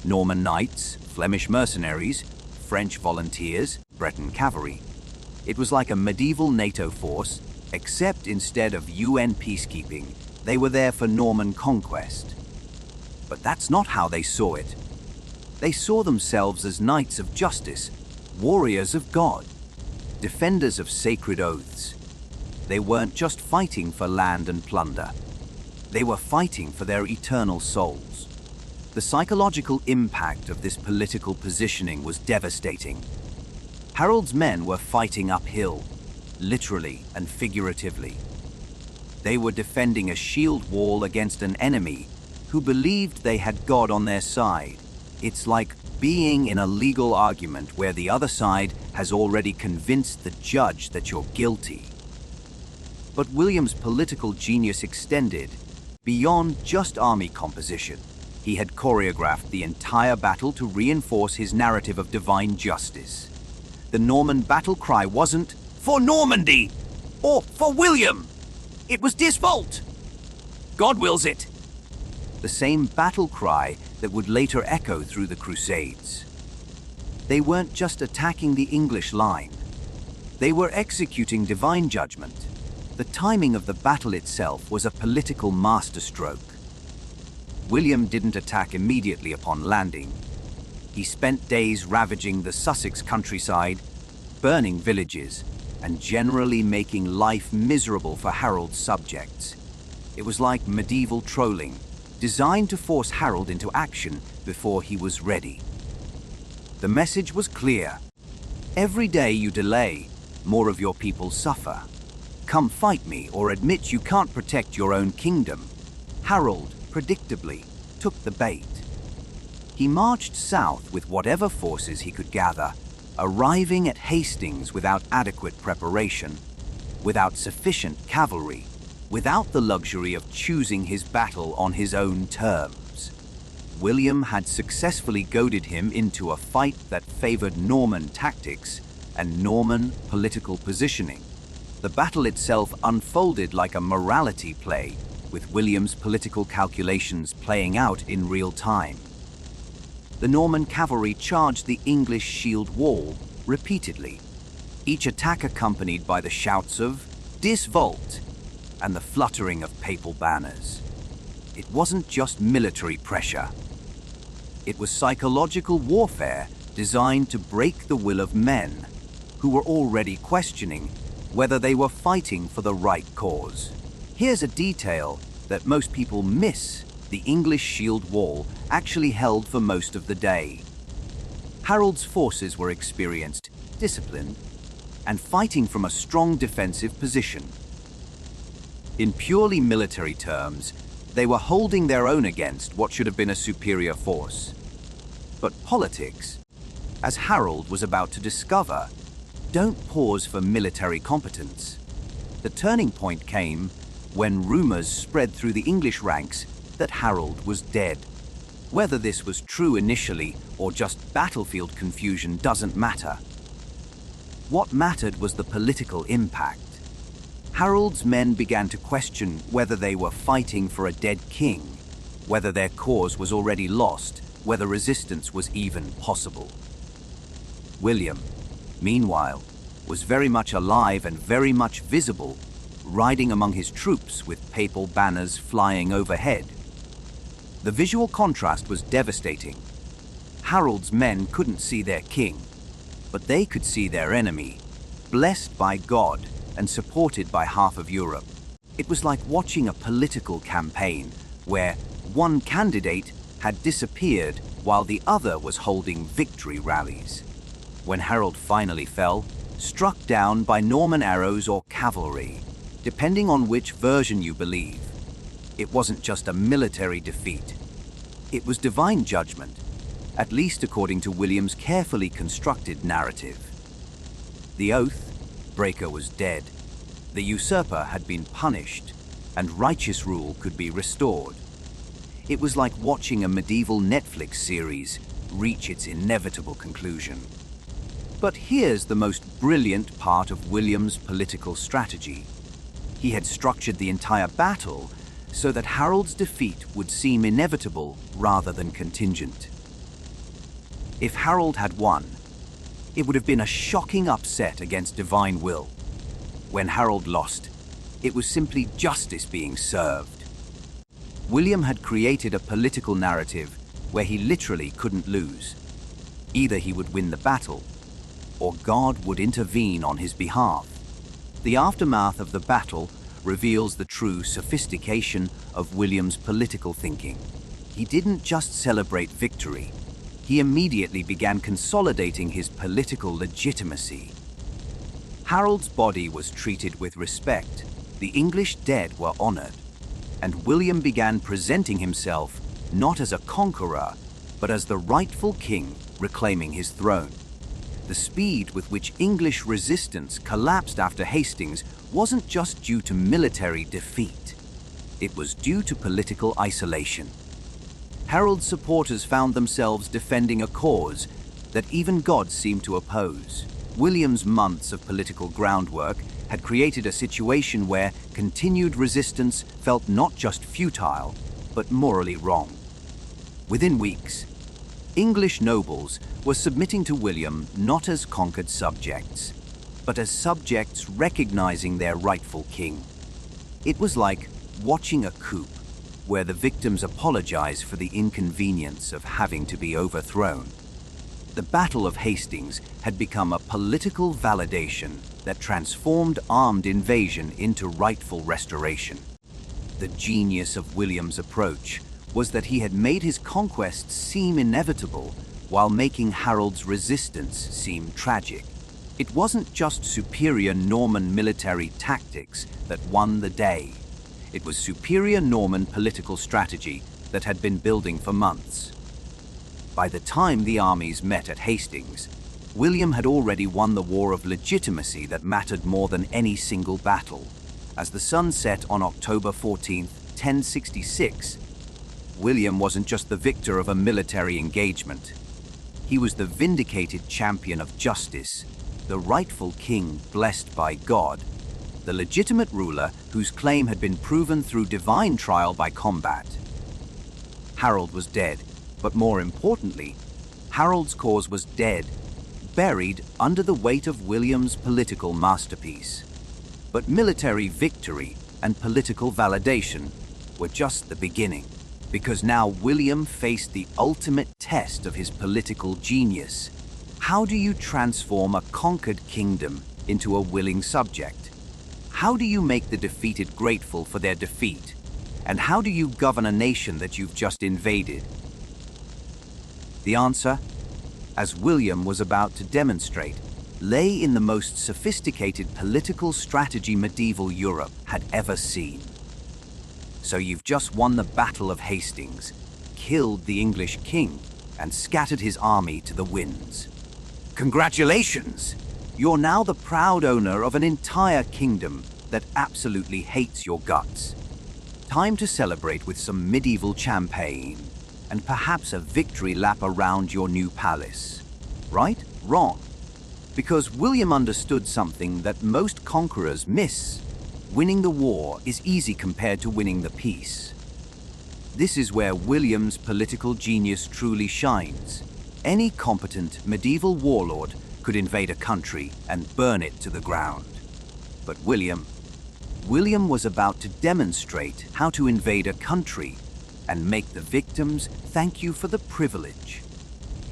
Norman knights, Flemish mercenaries, French volunteers, Breton cavalry. It was like a medieval NATO force, except instead of UN peacekeeping, they were there for Norman conquest. But that's not how they saw it. They saw themselves as knights of justice, warriors of God, defenders of sacred oaths. They weren't just fighting for land and plunder. They were fighting for their eternal souls. The psychological impact of this political positioning was devastating. Harold's men were fighting uphill, literally and figuratively. They were defending a shield wall against an enemy who believed they had God on their side. It's like being in a legal argument where the other side has already convinced the judge that you're guilty. But William's political genius extended beyond just army composition. He had choreographed the entire battle to reinforce his narrative of divine justice. The Norman battle cry wasn't "For Normandy!" or "For William!" It was "Dis Volt!" God wills it! The same battle cry that would later echo through the Crusades. They weren't just attacking the English line. They were executing divine judgment. The timing of the battle itself was a political masterstroke. William didn't attack immediately upon landing. He spent days ravaging the Sussex countryside, burning villages, and generally making life miserable for Harold's subjects. It was like medieval trolling, designed to force Harold into action before he was ready. The message was clear. Every day you delay, more of your people suffer. Come fight me or admit you can't protect your own kingdom. Harold, predictably, took the bait. He marched south with whatever forces he could gather, arriving at Hastings without adequate preparation, without sufficient cavalry, without the luxury of choosing his battle on his own terms. William had successfully goaded him into a fight that favored Norman tactics and Norman political positioning. The battle itself unfolded like a morality play, with William's political calculations playing out in real time. The Norman cavalry charged the English shield wall repeatedly, each attack accompanied by the shouts of "Dis Volt!" and the fluttering of papal banners. It wasn't just military pressure. It was psychological warfare designed to break the will of men who were already questioning whether they were fighting for the right cause. Here's a detail that most people miss. The English shield wall actually held for most of the day. Harold's forces were experienced, disciplined, and fighting from a strong defensive position. In purely military terms, they were holding their own against what should have been a superior force. But politics, as Harold was about to discover, don't pause for military competence. The turning point came when rumors spread through the English ranks that Harold was dead. Whether this was true initially or just battlefield confusion doesn't matter. What mattered was the political impact. Harold's men began to question whether they were fighting for a dead king, whether their cause was already lost, whether resistance was even possible. William, meanwhile, was very much alive and very much visible, riding among his troops with papal banners flying overhead. The visual contrast was devastating. Harold's men couldn't see their king, but they could see their enemy, blessed by God and supported by half of Europe. It was like watching a political campaign where one candidate had disappeared while the other was holding victory rallies. When Harold finally fell, struck down by Norman arrows or cavalry, depending on which version you believe, it wasn't just a military defeat. It was divine judgment, at least according to William's carefully constructed narrative. The oath breaker was dead, the usurper had been punished, and righteous rule could be restored. It was like watching a medieval Netflix series reach its inevitable conclusion. But here's the most brilliant part of William's political strategy. He had structured the entire battle so that Harold's defeat would seem inevitable rather than contingent. If Harold had won, it would have been a shocking upset against divine will. When Harold lost, it was simply justice being served. William had created a political narrative where he literally couldn't lose. Either he would win the battle, or God would intervene on his behalf. The aftermath of the battle reveals the true sophistication of William's political thinking. He didn't just celebrate victory, he immediately began consolidating his political legitimacy. Harold's body was treated with respect, the English dead were honored, and William began presenting himself not as a conqueror, but as the rightful king reclaiming his throne. The speed with which English resistance collapsed after Hastings wasn't just due to military defeat. It was due to political isolation. Harold's supporters found themselves defending a cause that even God seemed to oppose. William's months of political groundwork had created a situation where continued resistance felt not just futile, but morally wrong. Within weeks, English nobles were submitting to William not as conquered subjects, but as subjects recognizing their rightful king. It was like watching a coup, where the victims apologize for the inconvenience of having to be overthrown. The Battle of Hastings had become a political validation that transformed armed invasion into rightful restoration. The genius of William's approach was that he had made his conquests seem inevitable while making Harold's resistance seem tragic. It wasn't just superior Norman military tactics that won the day. It was superior Norman political strategy that had been building for months. By the time the armies met at Hastings, William had already won the war of legitimacy that mattered more than any single battle. As the sun set on October 14, 1066, William wasn't just the victor of a military engagement. He was the vindicated champion of justice, the rightful king blessed by God, the legitimate ruler whose claim had been proven through divine trial by combat. Harold was dead, but more importantly, Harold's cause was dead, buried under the weight of William's political masterpiece. But military victory and political validation were just the beginning, because now William faced the ultimate test of his political genius. How do you transform a conquered kingdom into a willing subject? How do you make the defeated grateful for their defeat? And how do you govern a nation that you've just invaded? The answer, as William was about to demonstrate, lay in the most sophisticated political strategy medieval Europe had ever seen. So you've just won the Battle of Hastings, killed the English king, and scattered his army to the winds. Congratulations! You're now the proud owner of an entire kingdom that absolutely hates your guts. Time to celebrate with some medieval champagne and perhaps a victory lap around your new palace. Right? Wrong. Because William understood something that most conquerors miss. Winning the war is easy compared to winning the peace. This is where William's political genius truly shines. Any competent medieval warlord could invade a country and burn it to the ground. But William was about to demonstrate how to invade a country and make the victims thank you for the privilege.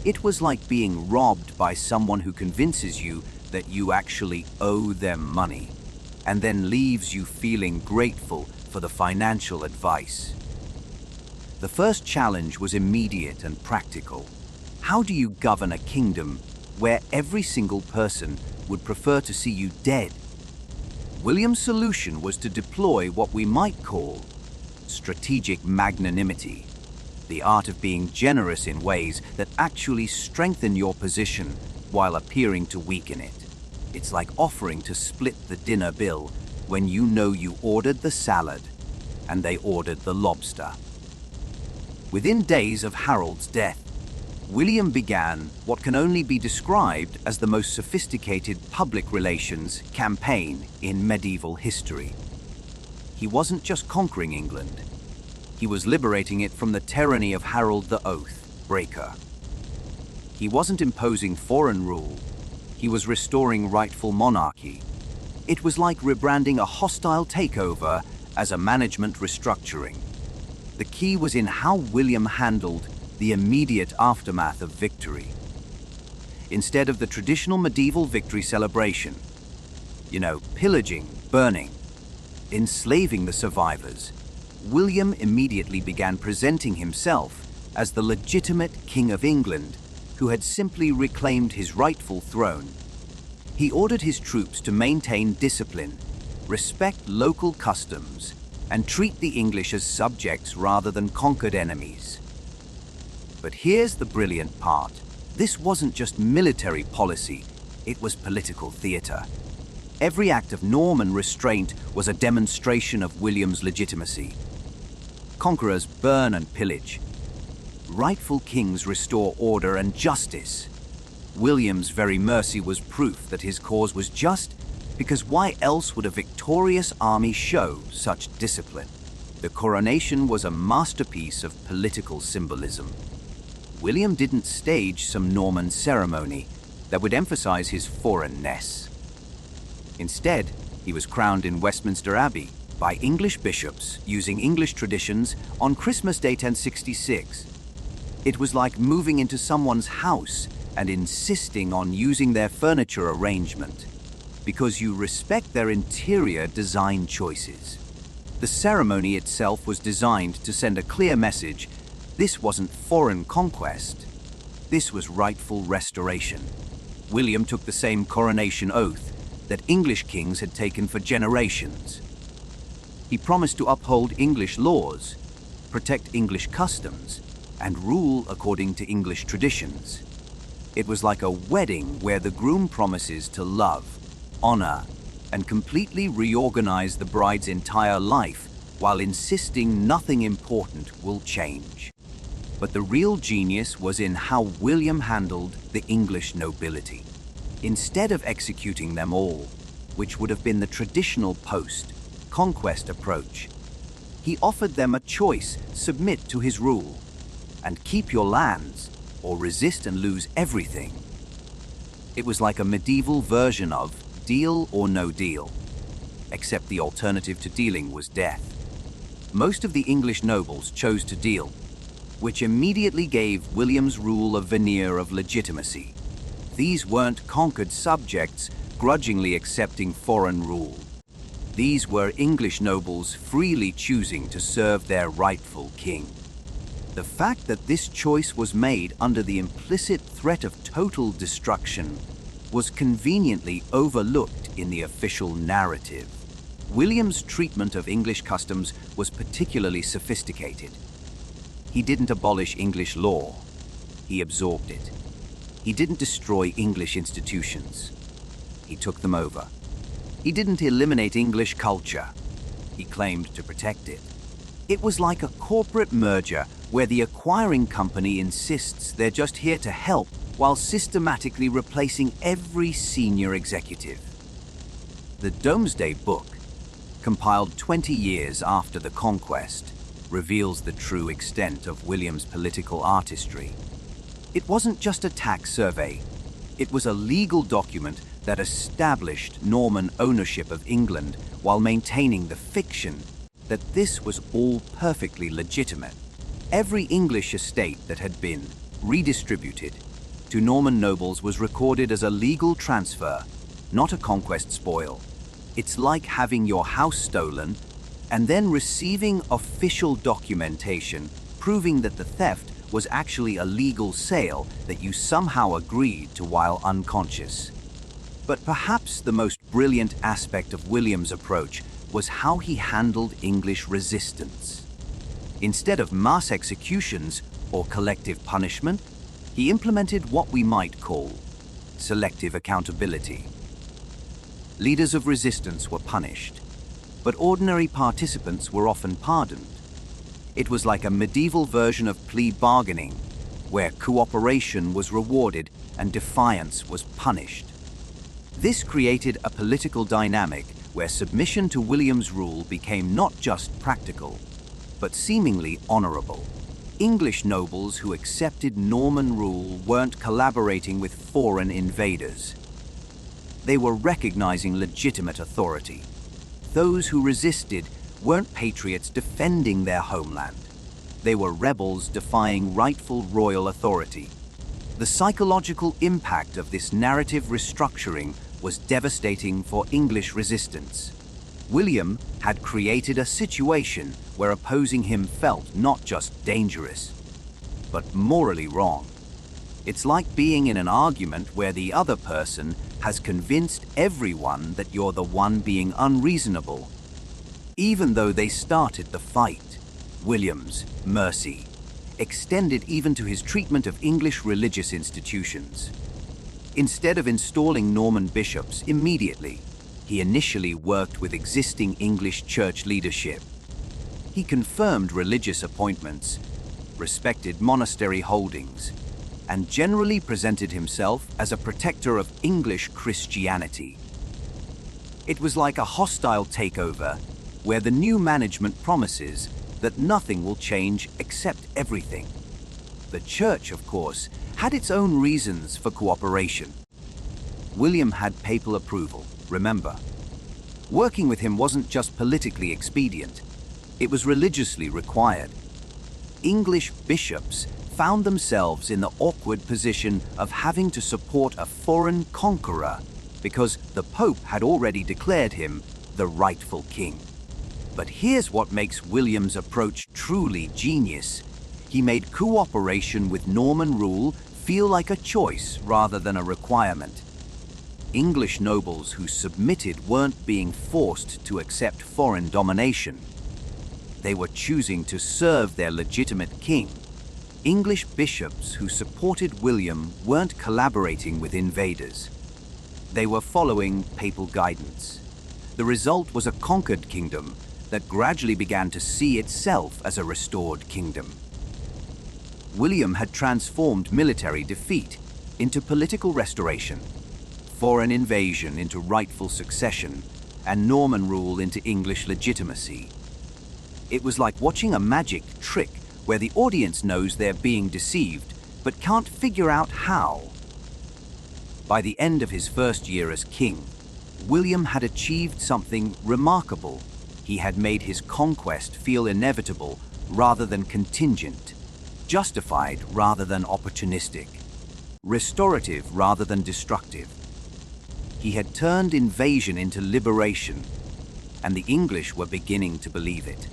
It was like being robbed by someone who convinces you that you actually owe them money, and then leaves you feeling grateful for the financial advice. The first challenge was immediate and practical. How do you govern a kingdom where every single person would prefer to see you dead? William's solution was to deploy what we might call strategic magnanimity, the art of being generous in ways that actually strengthen your position while appearing to weaken it. It's like offering to split the dinner bill when you know you ordered the salad and they ordered the lobster. Within days of Harold's death, William began what can only be described as the most sophisticated public relations campaign in medieval history. He wasn't just conquering England. He was liberating it from the tyranny of Harold the Oath Breaker. He wasn't imposing foreign rule. He was restoring rightful monarchy. It was like rebranding a hostile takeover as a management restructuring. The key was in how William handled the immediate aftermath of victory. Instead of the traditional medieval victory celebration, pillaging, burning, enslaving the survivors, William immediately began presenting himself as the legitimate King of England who had simply reclaimed his rightful throne. He ordered his troops to maintain discipline, respect local customs, and treat the English as subjects rather than conquered enemies. But here's the brilliant part. This wasn't just military policy, it was political theater. Every act of Norman restraint was a demonstration of William's legitimacy. Conquerors burn and pillage. Rightful kings restore order and justice. William's very mercy was proof that his cause was just, because why else would a victorious army show such discipline? The coronation was a masterpiece of political symbolism. William didn't stage some Norman ceremony that would emphasize his foreignness. Instead, he was crowned in Westminster Abbey by English bishops using English traditions on Christmas Day 1066. It was like moving into someone's house and insisting on using their furniture arrangement, because you respect their interior design choices. The ceremony itself was designed to send a clear message. This wasn't foreign conquest. This was rightful restoration. William took the same coronation oath that English kings had taken for generations. He promised to uphold English laws, protect English customs, and rule according to English traditions. It was like a wedding where the groom promises to love, honor, and completely reorganize the bride's entire life while insisting nothing important will change. But the real genius was in how William handled the English nobility. Instead of executing them all, which would have been the traditional post-conquest approach, he offered them a choice: submit to his rule and keep your lands, or resist and lose everything. It was like a medieval version of deal or no deal, except the alternative to dealing was death. Most of the English nobles chose to deal, which immediately gave William's rule a veneer of legitimacy. These weren't conquered subjects grudgingly accepting foreign rule. These were English nobles freely choosing to serve their rightful king. The fact that this choice was made under the implicit threat of total destruction was conveniently overlooked in the official narrative. William's treatment of English customs was particularly sophisticated. He didn't abolish English law, he absorbed it. He didn't destroy English institutions. he took them over. He didn't eliminate English culture. He claimed to protect it. It was like a corporate merger where the acquiring company insists they're just here to help while systematically replacing every senior executive. The Domesday Book, compiled 20 years after the conquest, reveals the true extent of William's political artistry. It wasn't just a tax survey. It was a legal document that established Norman ownership of England while maintaining the fiction that this was all perfectly legitimate. Every English estate that had been redistributed to Norman nobles was recorded as a legal transfer, not a conquest spoil. It's like having your house stolen and then receiving official documentation proving that the theft was actually a legal sale that you somehow agreed to while unconscious. But perhaps the most brilliant aspect of William's approach was how he handled English resistance. Instead of mass executions or collective punishment, he implemented what we might call selective accountability. Leaders of resistance were punished, but ordinary participants were often pardoned. It was like a medieval version of plea bargaining, where cooperation was rewarded and defiance was punished. This created a political dynamic where submission to William's rule became not just practical, but seemingly honorable. English nobles who accepted Norman rule weren't collaborating with foreign invaders. They were recognizing legitimate authority. Those who resisted weren't patriots defending their homeland. They were rebels defying rightful royal authority. The psychological impact of this narrative restructuring was devastating for English resistance. William had created a situation where opposing him felt not just dangerous, but morally wrong. It's like being in an argument where the other person has convinced everyone that you're the one being unreasonable. Even though they started the fight, William's mercy extended even to his treatment of English religious institutions. Instead of installing Norman bishops immediately, he initially worked with existing English church leadership. He confirmed religious appointments, respected monastery holdings, and generally presented himself as a protector of English Christianity. It was like a hostile takeover where the new management promises that nothing will change except everything. The church, of course, had its own reasons for cooperation. William had papal approval, remember. Working with him wasn't just politically expedient, it was religiously required. English bishops found themselves in the awkward position of having to support a foreign conqueror because the Pope had already declared him the rightful king. But here's what makes William's approach truly genius. He made cooperation with Norman rule feel like a choice rather than a requirement. English nobles who submitted weren't being forced to accept foreign domination. They were choosing to serve their legitimate king. English bishops who supported William weren't collaborating with invaders. They were following papal guidance. The result was a conquered kingdom that gradually began to see itself as a restored kingdom. William had transformed military defeat into political restoration, foreign invasion into rightful succession, and Norman rule into English legitimacy. It was like watching a magic trick where the audience knows they're being deceived, but can't figure out how. By the end of his first year as king, William had achieved something remarkable. He had made his conquest feel inevitable rather than contingent, justified rather than opportunistic, restorative rather than destructive. He had turned invasion into liberation, and the English were beginning to believe it.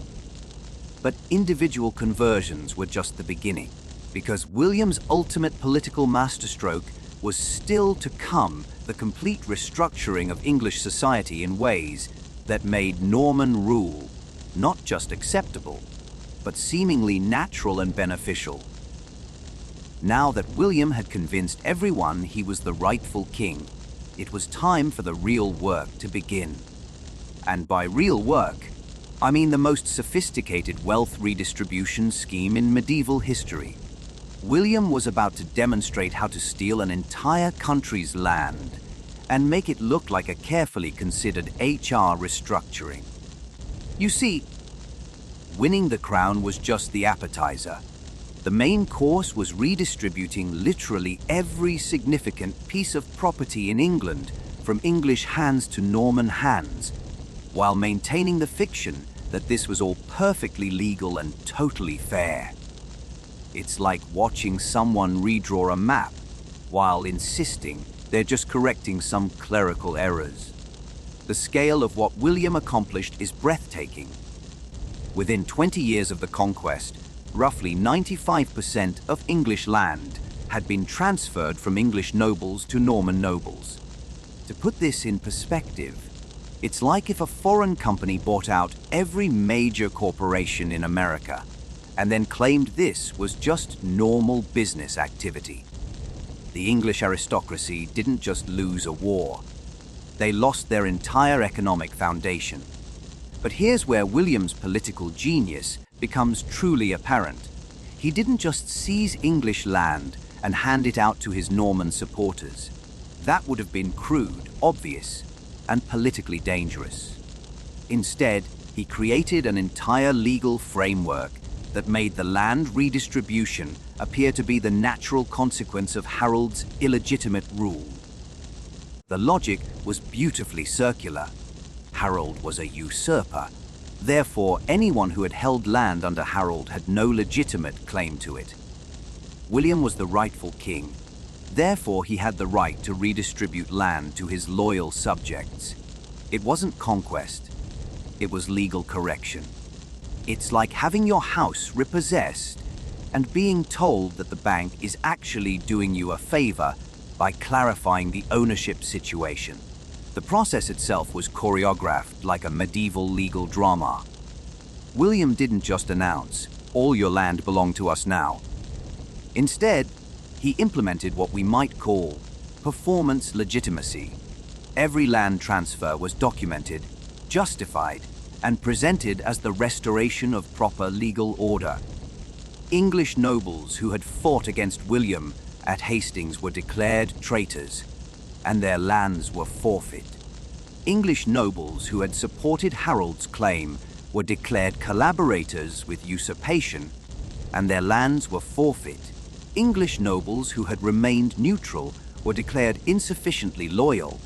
But individual conversions were just the beginning, because William's ultimate political masterstroke was still to come: the complete restructuring of English society in ways that made Norman rule not just acceptable, but seemingly natural and beneficial. Now that William had convinced everyone he was the rightful king, It was time for the real work to begin. And by real work, I mean the most sophisticated wealth redistribution scheme in medieval history. William was about to demonstrate how to steal an entire country's land and make it look like a carefully considered HR restructuring. You see, winning the crown was just the appetizer. The main course was redistributing literally every significant piece of property in England from English hands to Norman hands, while maintaining the fiction that this was all perfectly legal and totally fair. It's like watching someone redraw a map while insisting they're just correcting some clerical errors. The scale of what William accomplished is breathtaking. Within 20 years of the conquest, roughly 95% of English land had been transferred from English nobles to Norman nobles. To put this in perspective, it's like if a foreign company bought out every major corporation in America and then claimed this was just normal business activity. The English aristocracy didn't just lose a war. They lost their entire economic foundation. But here's where William's political genius becomes truly apparent. He didn't just seize English land and hand it out to his Norman supporters. That would have been crude, obvious, and politically dangerous. Instead, he created an entire legal framework that made the land redistribution appear to be the natural consequence of Harold's illegitimate rule. The logic was beautifully circular. Harold was a usurper. Therefore, anyone who had held land under Harold had no legitimate claim to it. William was the rightful king. Therefore, he had the right to redistribute land to his loyal subjects. It wasn't conquest. It was legal correction. It's like having your house repossessed and being told that the bank is actually doing you a favor by clarifying the ownership situation. The process itself was choreographed like a medieval legal drama. William didn't just announce, "All your land belong to us now." Instead, he implemented what we might call performance legitimacy. Every land transfer was documented, justified, and presented as the restoration of proper legal order. English nobles who had fought against William at Hastings were declared traitors, and their lands were forfeit. English nobles who had supported Harold's claim were declared collaborators with usurpation, and their lands were forfeit. English nobles who had remained neutral were declared insufficiently loyal,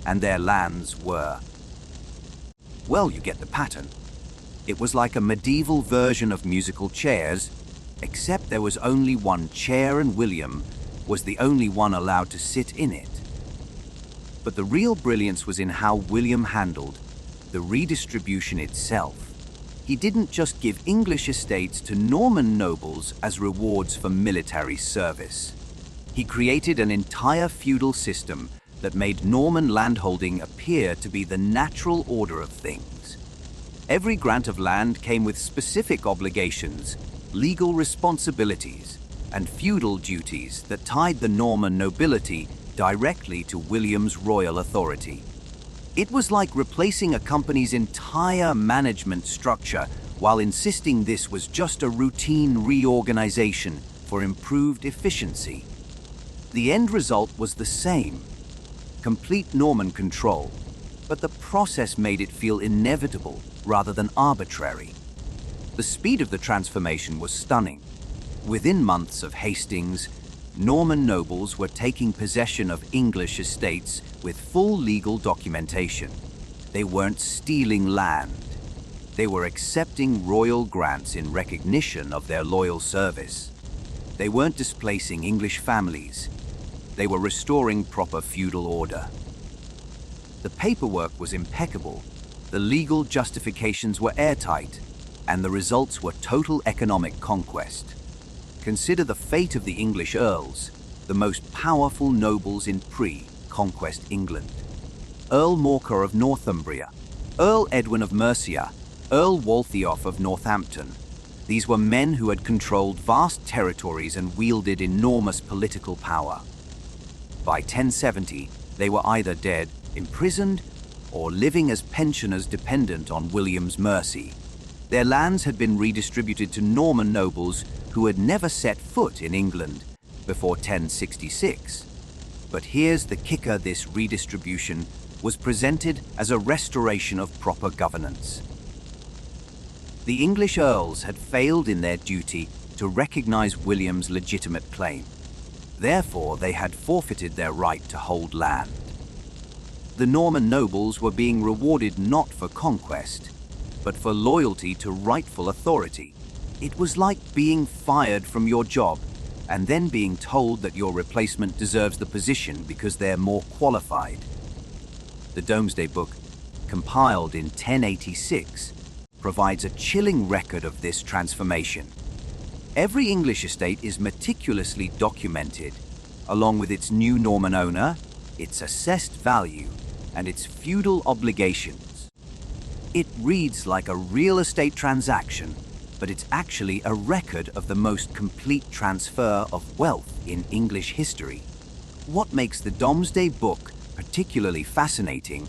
and their lands were... Well, you get the pattern. It was like a medieval version of musical chairs, except there was only one chair and William was the only one allowed to sit in it. But the real brilliance was in how William handled the redistribution itself. He didn't just give English estates to Norman nobles as rewards for military service. He created an entire feudal system that made Norman landholding appear to be the natural order of things. Every grant of land came with specific obligations, legal responsibilities, and feudal duties that tied the Norman nobility directly to William's royal authority. It was like replacing a company's entire management structure while insisting this was just a routine reorganization for improved efficiency. The end result was the same: complete Norman control, but the process made it feel inevitable rather than arbitrary. The speed of the transformation was stunning. Within months of Hastings, Norman nobles were taking possession of English estates with full legal documentation. They weren't stealing land. They were accepting royal grants in recognition of their loyal service. They weren't displacing English families. They were restoring proper feudal order. The paperwork was impeccable, the legal justifications were airtight, and the results were total economic conquest. Consider the fate of the English earls, the most powerful nobles in pre-conquest England. Earl Morcar of Northumbria, Earl Edwin of Mercia, Earl Waltheof of Northampton. These were men who had controlled vast territories and wielded enormous political power. By 1070, They were either dead, imprisoned, or living as pensioners dependent on William's mercy. Their lands had been redistributed to Norman nobles who had never set foot in England before 1066. But here's the kicker: this redistribution was presented as a restoration of proper governance. The English earls had failed in their duty to recognize William's legitimate claim. Therefore, they had forfeited their right to hold land. The Norman nobles were being rewarded not for conquest, but for loyalty to rightful authority. It was like being fired from your job and then being told that your replacement deserves the position because they're more qualified. The Domesday Book, compiled in 1086, provides a chilling record of this transformation. Every English estate is meticulously documented, along with its new Norman owner, its assessed value, and its feudal obligations. It reads like a real estate transaction, but it's actually a record of the most complete transfer of wealth in English history. What makes the Domesday Book particularly fascinating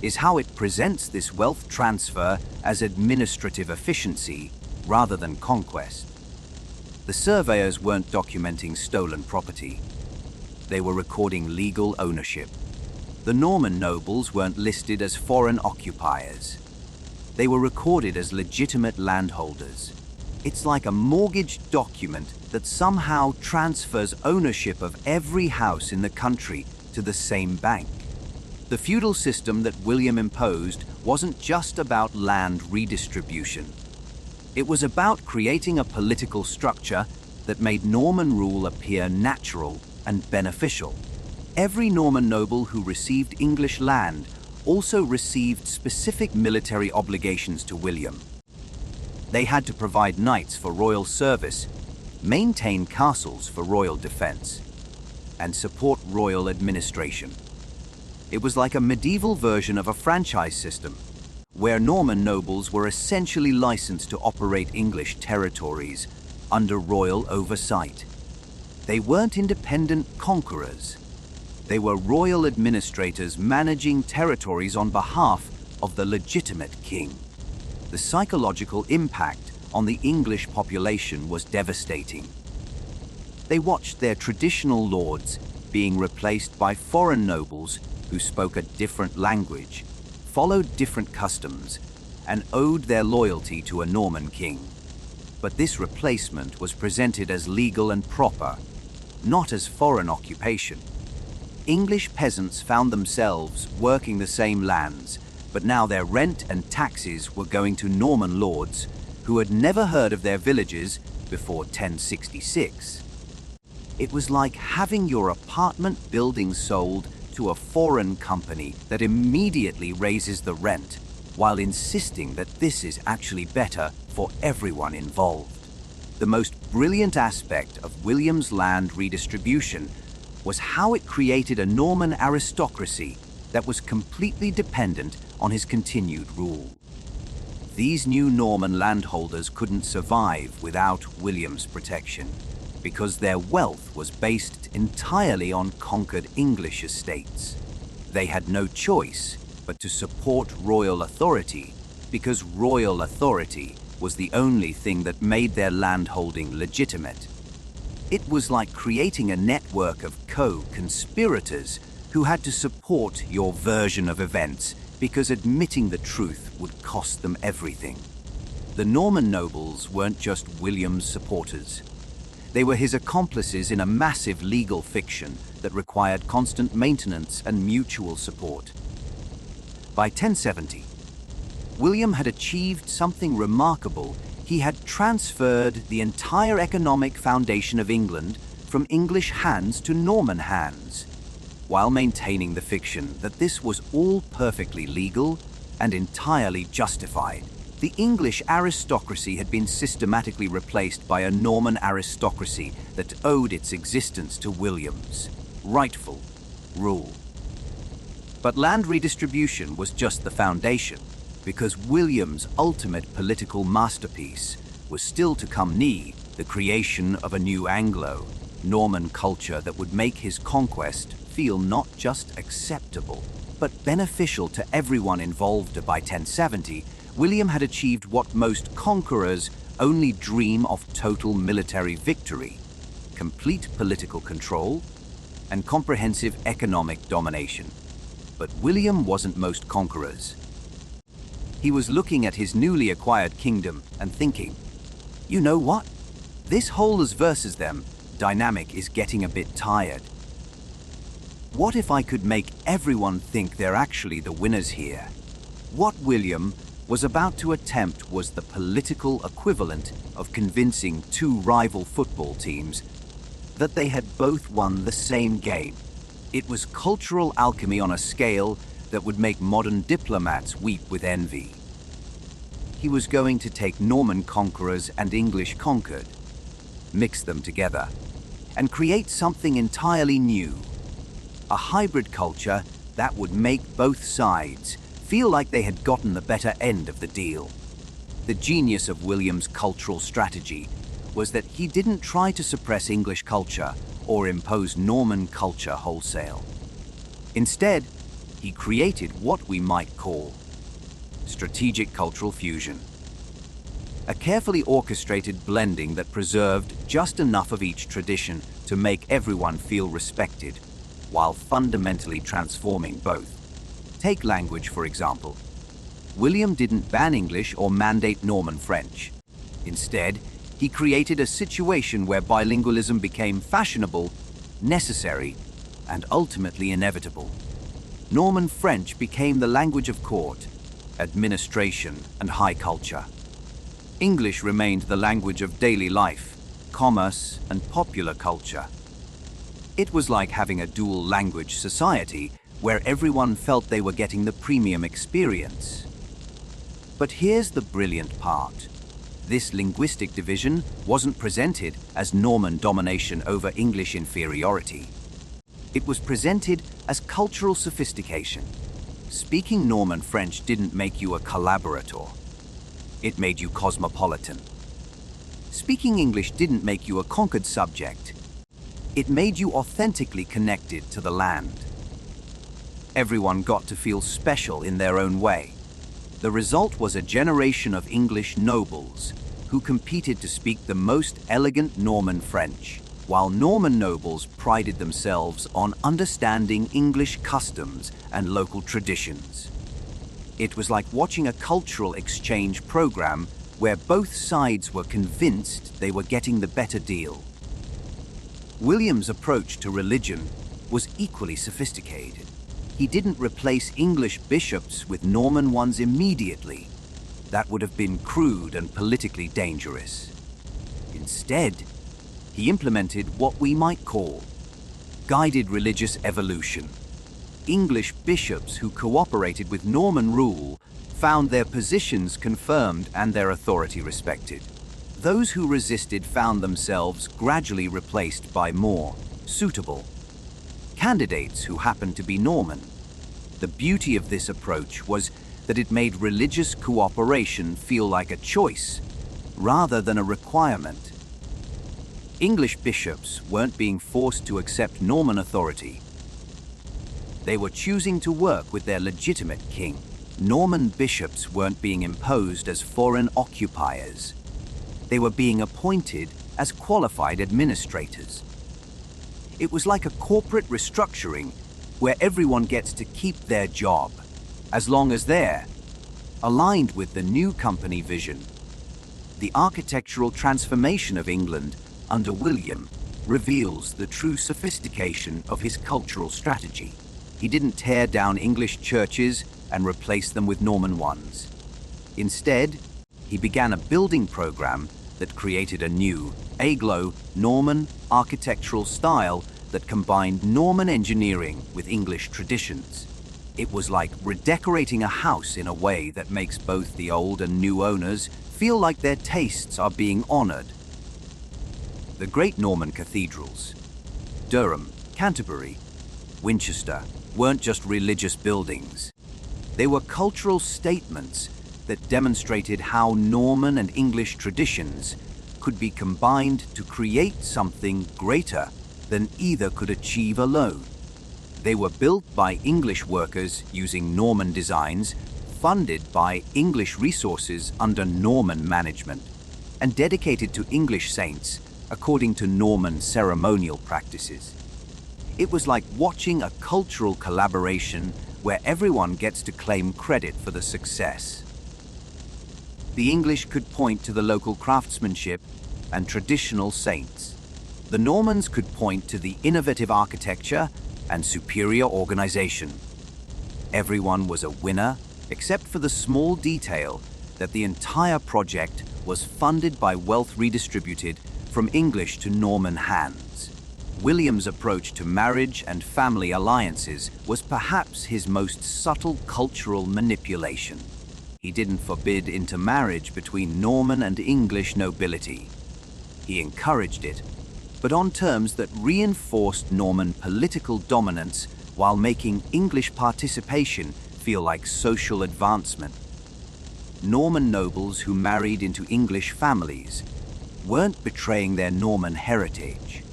is how it presents this wealth transfer as administrative efficiency rather than conquest. The surveyors weren't documenting stolen property. They were recording legal ownership. The Norman nobles weren't listed as foreign occupiers. They were recorded as legitimate landholders. It's like a mortgage document that somehow transfers ownership of every house in the country to the same bank. The feudal system that William imposed wasn't just about land redistribution. It was about creating a political structure that made Norman rule appear natural and beneficial. Every Norman noble who received English land also received specific military obligations to William. They had to provide knights for royal service, maintain castles for royal defense, and support royal administration. It was like a medieval version of a franchise system, where Norman nobles were essentially licensed to operate English territories under royal oversight. They weren't independent conquerors. They were royal administrators managing territories on behalf of the legitimate king. The psychological impact on the English population was devastating. They watched their traditional lords being replaced by foreign nobles who spoke a different language, followed different customs, and owed their loyalty to a Norman king. But this replacement was presented as legal and proper, not as foreign occupation. English peasants found themselves working the same lands, but now their rent and taxes were going to Norman lords who had never heard of their villages before 1066. It was like having your apartment building sold to a foreign company that immediately raises the rent, while insisting that this is actually better for everyone involved. The most brilliant aspect of William's land redistribution was how it created a Norman aristocracy that was completely dependent on his continued rule. These new Norman landholders couldn't survive without William's protection, because their wealth was based entirely on conquered English estates. They had no choice but to support royal authority, because royal authority was the only thing that made their landholding legitimate. It was like creating a network of co-conspirators who had to support your version of events because admitting the truth would cost them everything. The Norman nobles weren't just William's supporters. They were his accomplices in a massive legal fiction that required constant maintenance and mutual support. By 1070, William had achieved something remarkable. He had transferred the entire economic foundation of England from English hands to Norman hands, while maintaining the fiction that this was all perfectly legal and entirely justified. The English aristocracy had been systematically replaced by a Norman aristocracy that owed its existence to William's rightful rule. But land redistribution was just the foundation, because William's ultimate political masterpiece was still to come, the creation of a new Anglo-Norman culture that would make his conquest feel not just acceptable, but beneficial to everyone involved. By 1070, William had achieved what most conquerors only dream of: total military victory, complete political control, and comprehensive economic domination. But William wasn't most conquerors. He was looking at his newly acquired kingdom and thinking, you know what? This whole us versus them dynamic is getting a bit tired. What if I could make everyone think they're actually the winners here? What William was about to attempt was the political equivalent of convincing two rival football teams that they had both won the same game. It was cultural alchemy on a scale that would make modern diplomats weep with envy. He was going to take Norman conquerors and English conquered, mix them together, and create something entirely new. A hybrid culture that would make both sides feel like they had gotten the better end of the deal. The genius of William's cultural strategy was that he didn't try to suppress English culture or impose Norman culture wholesale. Instead, he created what we might call strategic cultural fusion. A carefully orchestrated blending that preserved just enough of each tradition to make everyone feel respected, while fundamentally transforming both. Take language, for example. William didn't ban English or mandate Norman French. Instead, he created a situation where bilingualism became fashionable, necessary, and ultimately inevitable. Norman French became the language of court, administration, and high culture. English remained the language of daily life, commerce, and popular culture. It was like having a dual language society where everyone felt they were getting the premium experience. But here's the brilliant part. This linguistic division wasn't presented as Norman domination over English inferiority. It was presented as cultural sophistication. Speaking Norman French didn't make you a collaborator. It made you cosmopolitan. Speaking English didn't make you a conquered subject. It made you authentically connected to the land. Everyone got to feel special in their own way. The result was a generation of English nobles who competed to speak the most elegant Norman French, while Norman nobles prided themselves on understanding English customs and local traditions. It was like watching a cultural exchange program where both sides were convinced they were getting the better deal. William's approach to religion was equally sophisticated. He didn't replace English bishops with Norman ones immediately. That would have been crude and politically dangerous. Instead, he implemented what we might call guided religious evolution. English bishops who cooperated with Norman rule found their positions confirmed and their authority respected. Those who resisted found themselves gradually replaced by more suitable candidates who happened to be Norman. The beauty of this approach was that it made religious cooperation feel like a choice rather than a requirement. English bishops weren't being forced to accept Norman authority. They were choosing to work with their legitimate king. Norman bishops weren't being imposed as foreign occupiers. They were being appointed as qualified administrators. It was like a corporate restructuring where everyone gets to keep their job, as long as they're aligned with the new company vision. The architectural transformation of England under William reveals the true sophistication of his cultural strategy. He didn't tear down English churches and replace them with Norman ones. Instead, he began a building program that created a new, Anglo-Norman architectural style that combined Norman engineering with English traditions. It was like redecorating a house in a way that makes both the old and new owners feel like their tastes are being honored. The great Norman cathedrals, Durham, Canterbury, Winchester, weren't just religious buildings. They were cultural statements that demonstrated how Norman and English traditions could be combined to create something greater than either could achieve alone. They were built by English workers using Norman designs, funded by English resources under Norman management, and dedicated to English saints according to Norman ceremonial practices. It was like watching a cultural collaboration where everyone gets to claim credit for the success. The English could point to the local craftsmanship and traditional saints. The Normans could point to the innovative architecture and superior organization. Everyone was a winner, except for the small detail that the entire project was funded by wealth redistributed from English to Norman hands. William's approach to marriage and family alliances was perhaps his most subtle cultural manipulation. He didn't forbid intermarriage between Norman and English nobility. He encouraged it, but on terms that reinforced Norman political dominance while making English participation feel like social advancement. Norman nobles who married into English families weren't betraying their Norman heritage.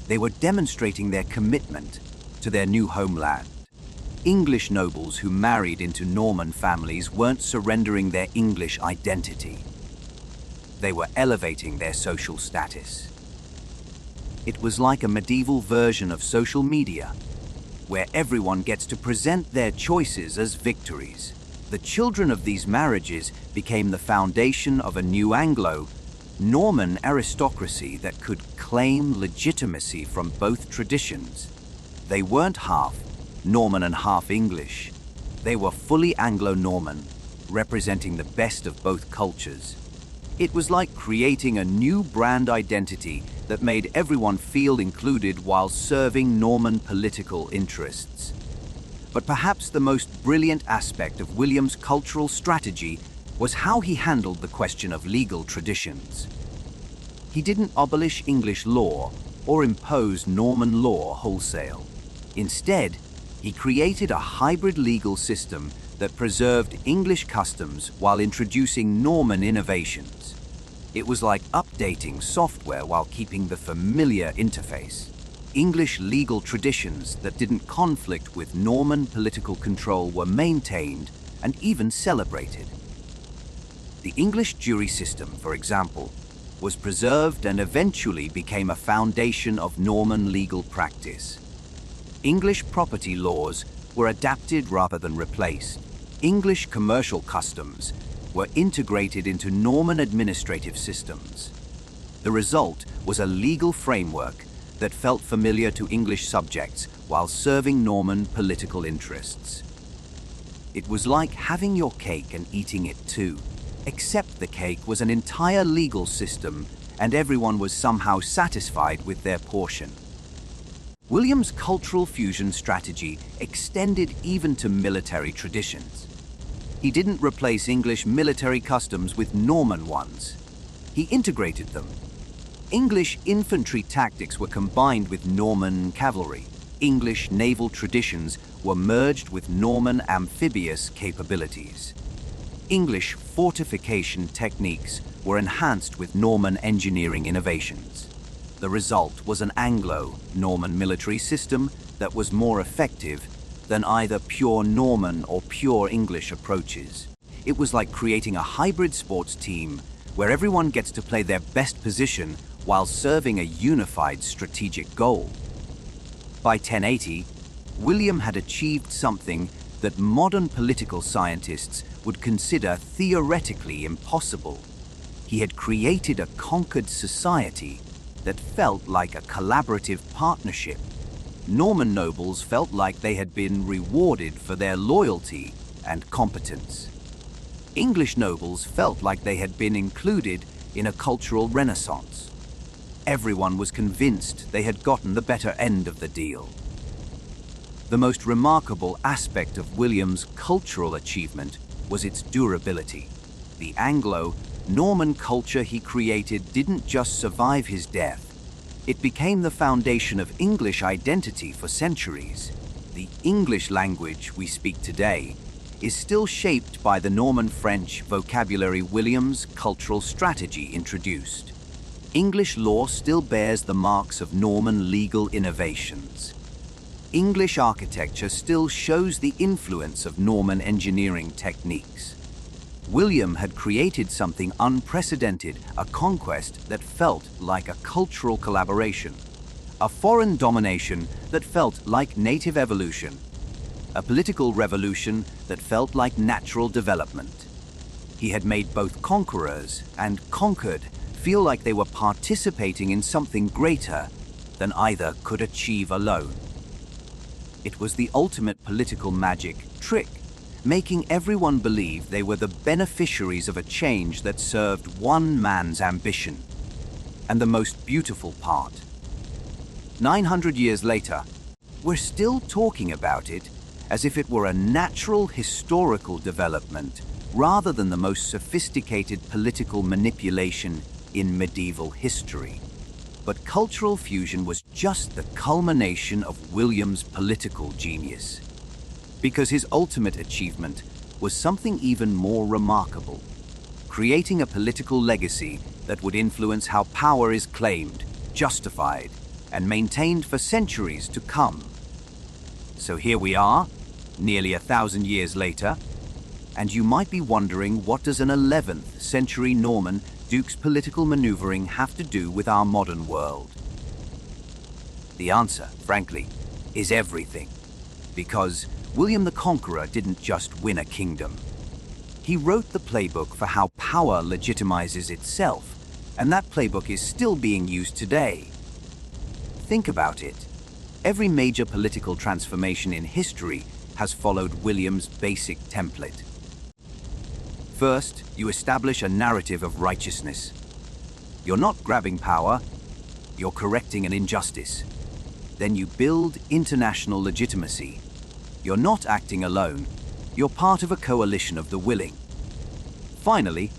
They were demonstrating their commitment to their new homeland. English nobles who married into Norman families weren't surrendering their English identity. They were elevating their social status. It was like a medieval version of social media, where everyone gets to present their choices as victories. The children of these marriages became the foundation of a new Anglo-Norman aristocracy that could claim legitimacy from both traditions. They weren't half Norman and half English. They were fully Anglo-Norman, representing the best of both cultures. It was like creating a new brand identity that made everyone feel included while serving Norman political interests. But perhaps the most brilliant aspect of William's cultural strategy was how he handled the question of legal traditions. He didn't abolish English law or impose Norman law wholesale. Instead, he created a hybrid legal system that preserved English customs while introducing Norman innovations. It was like updating software while keeping the familiar interface. English legal traditions that didn't conflict with Norman political control were maintained and even celebrated. The English jury system, for example, was preserved and eventually became a foundation of Norman legal practice. English property laws were adapted rather than replaced. English commercial customs were integrated into Norman administrative systems. The result was a legal framework that felt familiar to English subjects while serving Norman political interests. It was like having your cake and eating it too, except the cake was an entire legal system and everyone was somehow satisfied with their portion. William's cultural fusion strategy extended even to military traditions. He didn't replace English military customs with Norman ones. He integrated them. English infantry tactics were combined with Norman cavalry. English naval traditions were merged with Norman amphibious capabilities. English fortification techniques were enhanced with Norman engineering innovations. The result was an Anglo-Norman military system that was more effective than either pure Norman or pure English approaches. It was like creating a hybrid sports team where everyone gets to play their best position while serving a unified strategic goal. By 1080, William had achieved something that modern political scientists would consider theoretically impossible. He had created a conquered society that felt like a collaborative partnership. Norman nobles felt like they had been rewarded for their loyalty and competence. English nobles felt like they had been included in a cultural renaissance. Everyone was convinced they had gotten the better end of the deal. The most remarkable aspect of William's cultural achievement was its durability. The Anglo-Norman culture he created didn't just survive his death. It became the foundation of English identity for centuries. The English language we speak today is still shaped by the Norman French vocabulary William's cultural strategy introduced. English law still bears the marks of Norman legal innovations. English architecture still shows the influence of Norman engineering techniques. William had created something unprecedented, a conquest that felt like a cultural collaboration, a foreign domination that felt like native evolution, a political revolution that felt like natural development. He had made both conquerors and conquered feel like they were participating in something greater than either could achieve alone. It was the ultimate political magic trick, making everyone believe they were the beneficiaries of a change that served one man's ambition. And the most beautiful part, 900 years later, we're still talking about it as if it were a natural historical development rather than the most sophisticated political manipulation in medieval history. But cultural fusion was just the culmination of William's political genius, because his ultimate achievement was something even more remarkable, creating a political legacy that would influence how power is claimed, justified, and maintained for centuries to come. So here we are, nearly 1,000 years later, and you might be wondering, what does an 11th century Norman duke's political maneuvering have to do with our modern world? The answer, frankly, is everything. Because William the Conqueror didn't just win a kingdom. He wrote the playbook for how power legitimizes itself, and that playbook is still being used today. Think about it. Every major political transformation in history has followed William's basic template. First, you establish a narrative of righteousness. You're not grabbing power, you're correcting an injustice. Then you build international legitimacy. You're not acting alone, you're part of a coalition of the willing. Finally,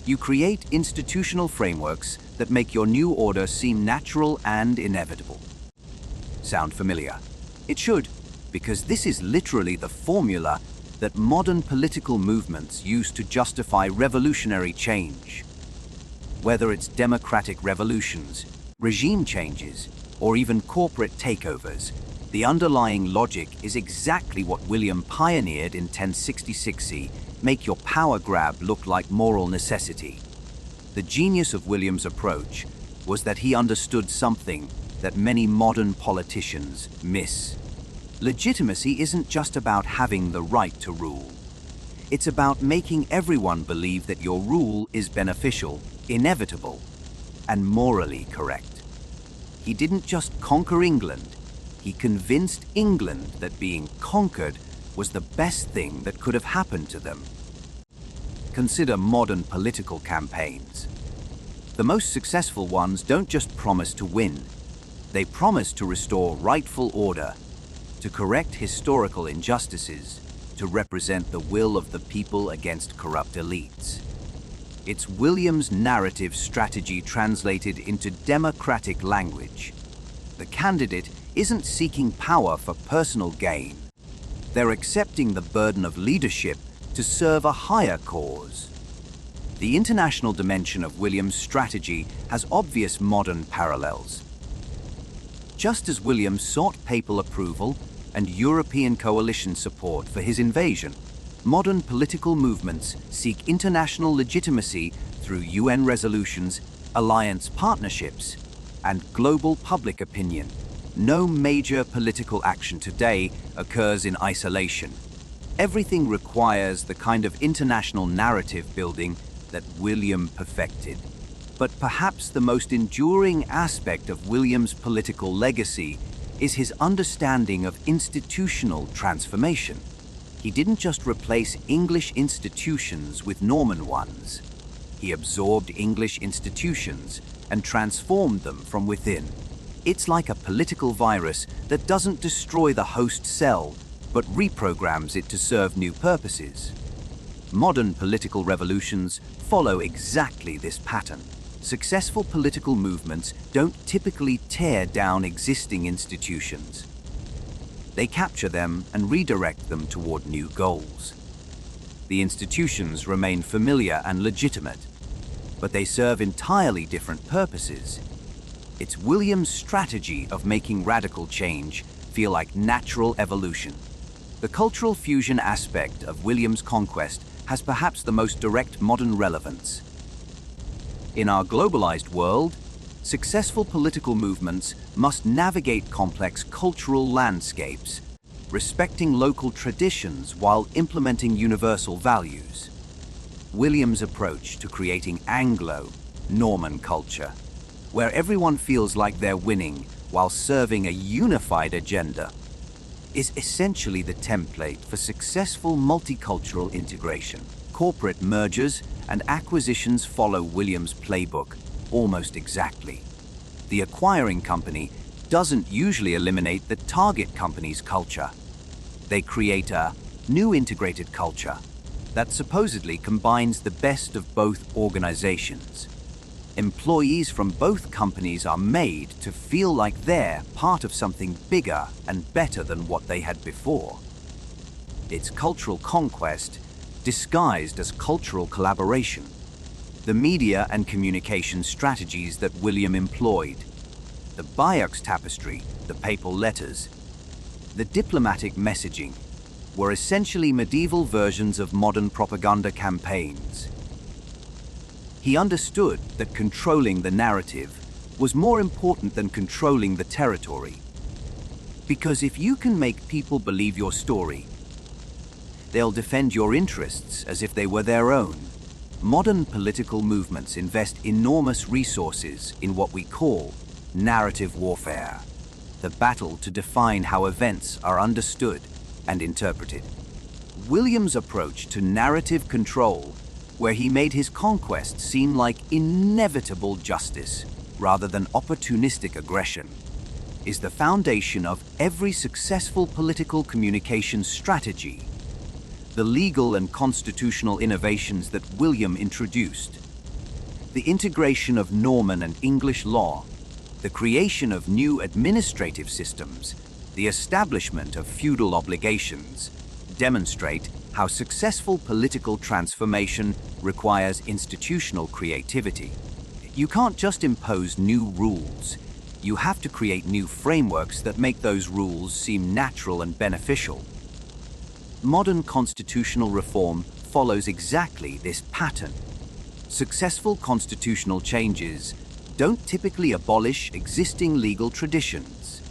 you create institutional frameworks that make your new order seem natural and inevitable. Sound familiar? It should, because this is literally the formula that modern political movements use to justify revolutionary change. Whether it's democratic revolutions, regime changes, or even corporate takeovers, the underlying logic is exactly what William pioneered in 1066 CE: make your power grab look like moral necessity. The genius of William's approach was that he understood something that many modern politicians miss. Legitimacy isn't just about having the right to rule. It's about making everyone believe that your rule is beneficial, inevitable, and morally correct. He didn't just conquer England, he convinced England that being conquered was the best thing that could have happened to them. Consider modern political campaigns. The most successful ones don't just promise to win, they promise to restore rightful order, to correct historical injustices, to represent the will of the people against corrupt elites. It's William's narrative strategy translated into democratic language. The candidate isn't seeking power for personal gain. They're accepting the burden of leadership to serve a higher cause. The international dimension of William's strategy has obvious modern parallels. Just as William sought papal approval and European coalition support for his invasion, modern political movements seek international legitimacy through UN resolutions, alliance partnerships, and global public opinion. No major political action today occurs in isolation. Everything requires the kind of international narrative building that William perfected. But perhaps the most enduring aspect of William's political legacy is his understanding of institutional transformation. He didn't just replace English institutions with Norman ones. He absorbed English institutions and transformed them from within. It's like a political virus that doesn't destroy the host cell, but reprograms it to serve new purposes. Modern political revolutions follow exactly this pattern. Successful political movements don't typically tear down existing institutions. They capture them and redirect them toward new goals. The institutions remain familiar and legitimate, but they serve entirely different purposes. It's William's strategy of making radical change feel like natural evolution. The cultural fusion aspect of William's conquest has perhaps the most direct modern relevance. In our globalized world, successful political movements must navigate complex cultural landscapes, respecting local traditions while implementing universal values. William's approach to creating Anglo-Norman culture, where everyone feels like they're winning while serving a unified agenda, is essentially the template for successful multicultural integration. Corporate mergers and acquisitions follow William's playbook almost exactly. The acquiring company doesn't usually eliminate the target company's culture. They create a new integrated culture that supposedly combines the best of both organizations. Employees from both companies are made to feel like they're part of something bigger and better than what they had before. It's cultural conquest disguised as cultural collaboration. The media and communication strategies that William employed, the Bayeux tapestry, the papal letters, the diplomatic messaging, were essentially medieval versions of modern propaganda campaigns. He understood that controlling the narrative was more important than controlling the territory. Because if you can make people believe your story, they'll defend your interests as if they were their own. Modern political movements invest enormous resources in what we call narrative warfare, the battle to define how events are understood and interpreted. William's approach to narrative control, where he made his conquest seem like inevitable justice rather than opportunistic aggression, is the foundation of every successful political communication strategy. The legal and constitutional innovations that William introduced, the integration of Norman and English law, the creation of new administrative systems, the establishment of feudal obligations, demonstrate how successful political transformation requires institutional creativity. You can't just impose new rules. You have to create new frameworks that make those rules seem natural and beneficial. Modern constitutional reform follows exactly this pattern. Successful constitutional changes don't typically abolish existing legal traditions.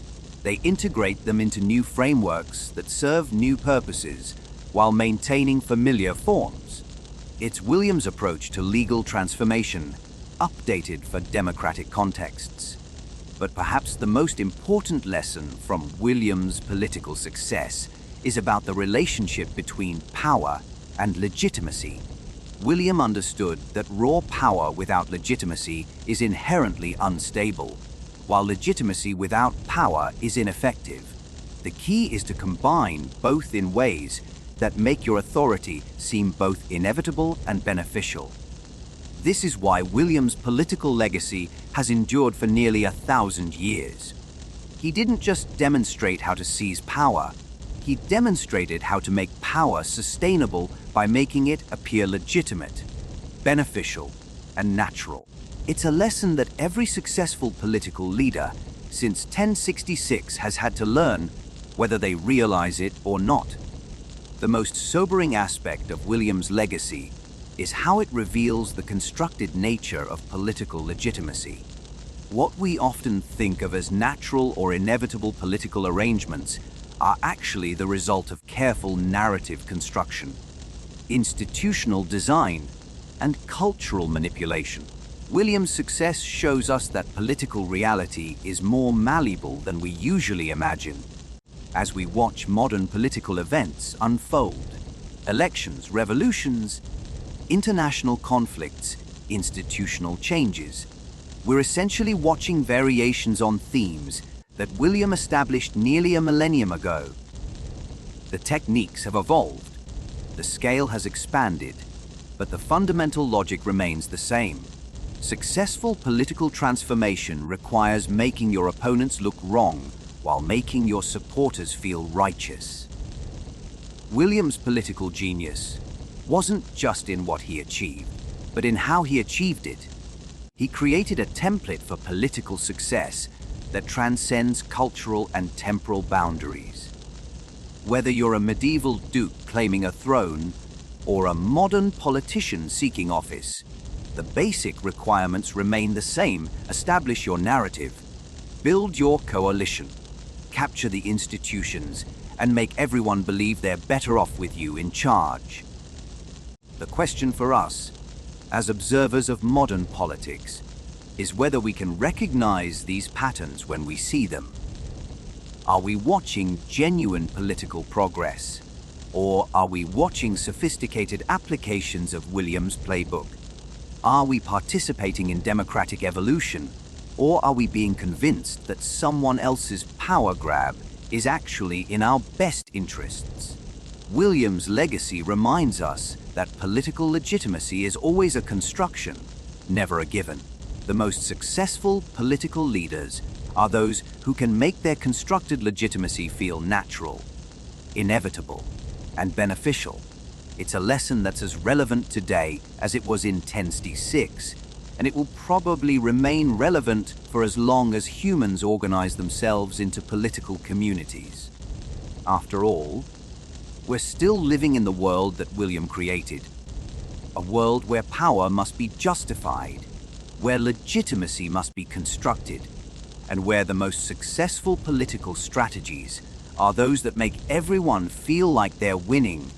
They integrate them into new frameworks that serve new purposes while maintaining familiar forms. It's William's approach to legal transformation, updated for democratic contexts. But perhaps the most important lesson from William's political success is about the relationship between power and legitimacy. William understood that raw power without legitimacy is inherently unstable, while legitimacy without power is ineffective. The key is to combine both in ways that make your authority seem both inevitable and beneficial. This is why William's political legacy has endured for nearly 1,000 years. He didn't just demonstrate how to seize power, he demonstrated how to make power sustainable by making it appear legitimate, beneficial, and natural. It's a lesson that every successful political leader since 1066 has had to learn, whether they realize it or not. The most sobering aspect of William's legacy is how it reveals the constructed nature of political legitimacy. What we often think of as natural or inevitable political arrangements are actually the result of careful narrative construction, institutional design, and cultural manipulation. William's success shows us that political reality is more malleable than we usually imagine. As we watch modern political events unfold, elections, revolutions, international conflicts, institutional changes, we're essentially watching variations on themes that William established nearly a millennium ago. The techniques have evolved, the scale has expanded, but the fundamental logic remains the same. Successful political transformation requires making your opponents look wrong while making your supporters feel righteous. William's political genius wasn't just in what he achieved, but in how he achieved it. He created a template for political success that transcends cultural and temporal boundaries. Whether you're a medieval duke claiming a throne or a modern politician seeking office, the basic requirements remain the same. Establish your narrative, build your coalition, capture the institutions, and make everyone believe they're better off with you in charge. The question for us, as observers of modern politics, is whether we can recognize these patterns when we see them. Are we watching genuine political progress, or are we watching sophisticated applications of William's playbook? Are we participating in democratic evolution, or are we being convinced that someone else's power grab is actually in our best interests? William's legacy reminds us that political legitimacy is always a construction, never a given. The most successful political leaders are those who can make their constructed legitimacy feel natural, inevitable, and beneficial. It's a lesson that's as relevant today as it was in 1066, and it will probably remain relevant for as long as humans organize themselves into political communities. After all, we're still living in the world that William created, a world where power must be justified, where legitimacy must be constructed, and where the most successful political strategies are those that make everyone feel like they're winning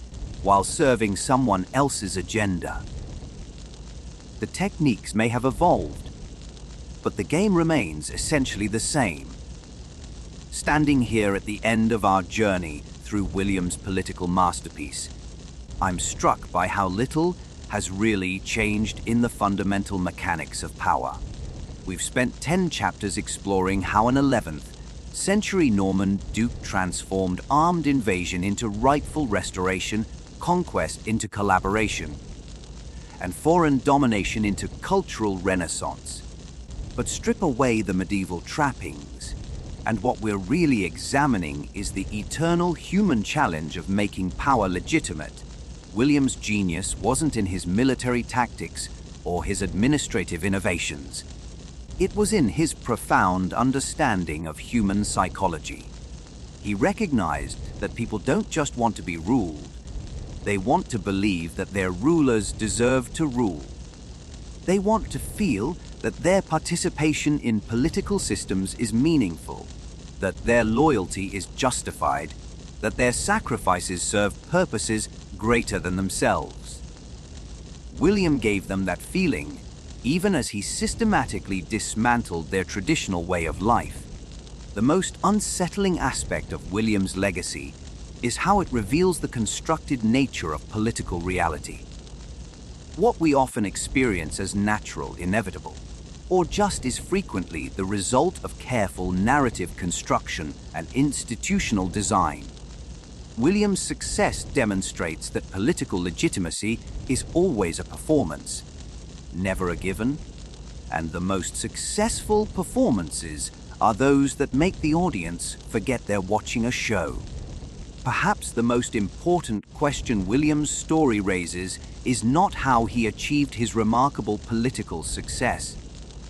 while serving someone else's agenda. The techniques may have evolved, but the game remains essentially the same. Standing here at the end of our journey through William's political masterpiece, I'm struck by how little has really changed in the fundamental mechanics of power. We've spent 10 chapters exploring how an 11th century Norman duke transformed armed invasion into rightful restoration, conquest into collaboration, and foreign domination into cultural renaissance. But strip away the medieval trappings, and what we're really examining is the eternal human challenge of making power legitimate. William's genius wasn't in his military tactics or his administrative innovations. It was in his profound understanding of human psychology. He recognized that people don't just want to be ruled, they want to believe that their rulers deserve to rule. They want to feel that their participation in political systems is meaningful, that their loyalty is justified, that their sacrifices serve purposes greater than themselves. William gave them that feeling, even as he systematically dismantled their traditional way of life. The most unsettling aspect of William's legacy is how it reveals the constructed nature of political reality. What we often experience as natural, inevitable, or just as frequently the result of careful narrative construction and institutional design. William's success demonstrates that political legitimacy is always a performance, never a given, and the most successful performances are those that make the audience forget they're watching a show. Perhaps the most important question William's story raises is not how he achieved his remarkable political success,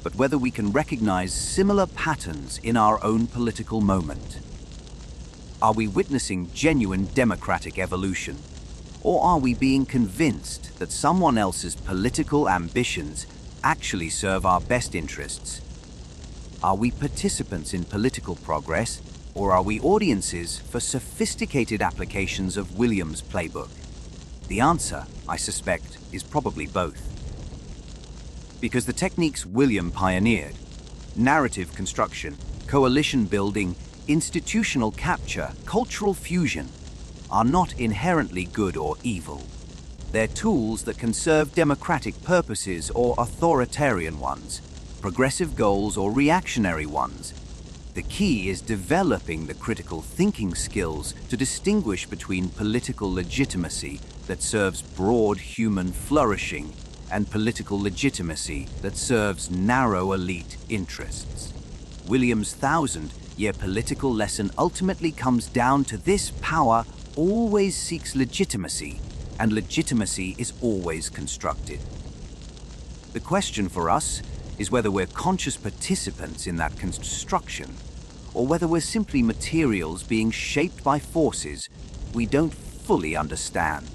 but whether we can recognize similar patterns in our own political moment. Are we witnessing genuine democratic evolution, or are we being convinced that someone else's political ambitions actually serve our best interests? Are we participants in political progress, or are we audiences for sophisticated applications of William's playbook? The answer, I suspect, is probably both. Because the techniques William pioneered, narrative construction, coalition building, institutional capture, cultural fusion, are not inherently good or evil. They're tools that can serve democratic purposes or authoritarian ones, progressive goals or reactionary ones. The key is developing the critical thinking skills to distinguish between political legitimacy that serves broad human flourishing and political legitimacy that serves narrow elite interests. William's 1,000-year political lesson ultimately comes down to this: power always seeks legitimacy, and legitimacy is always constructed. The question for us is whether we're conscious participants in that construction, or whether we're simply materials being shaped by forces we don't fully understand.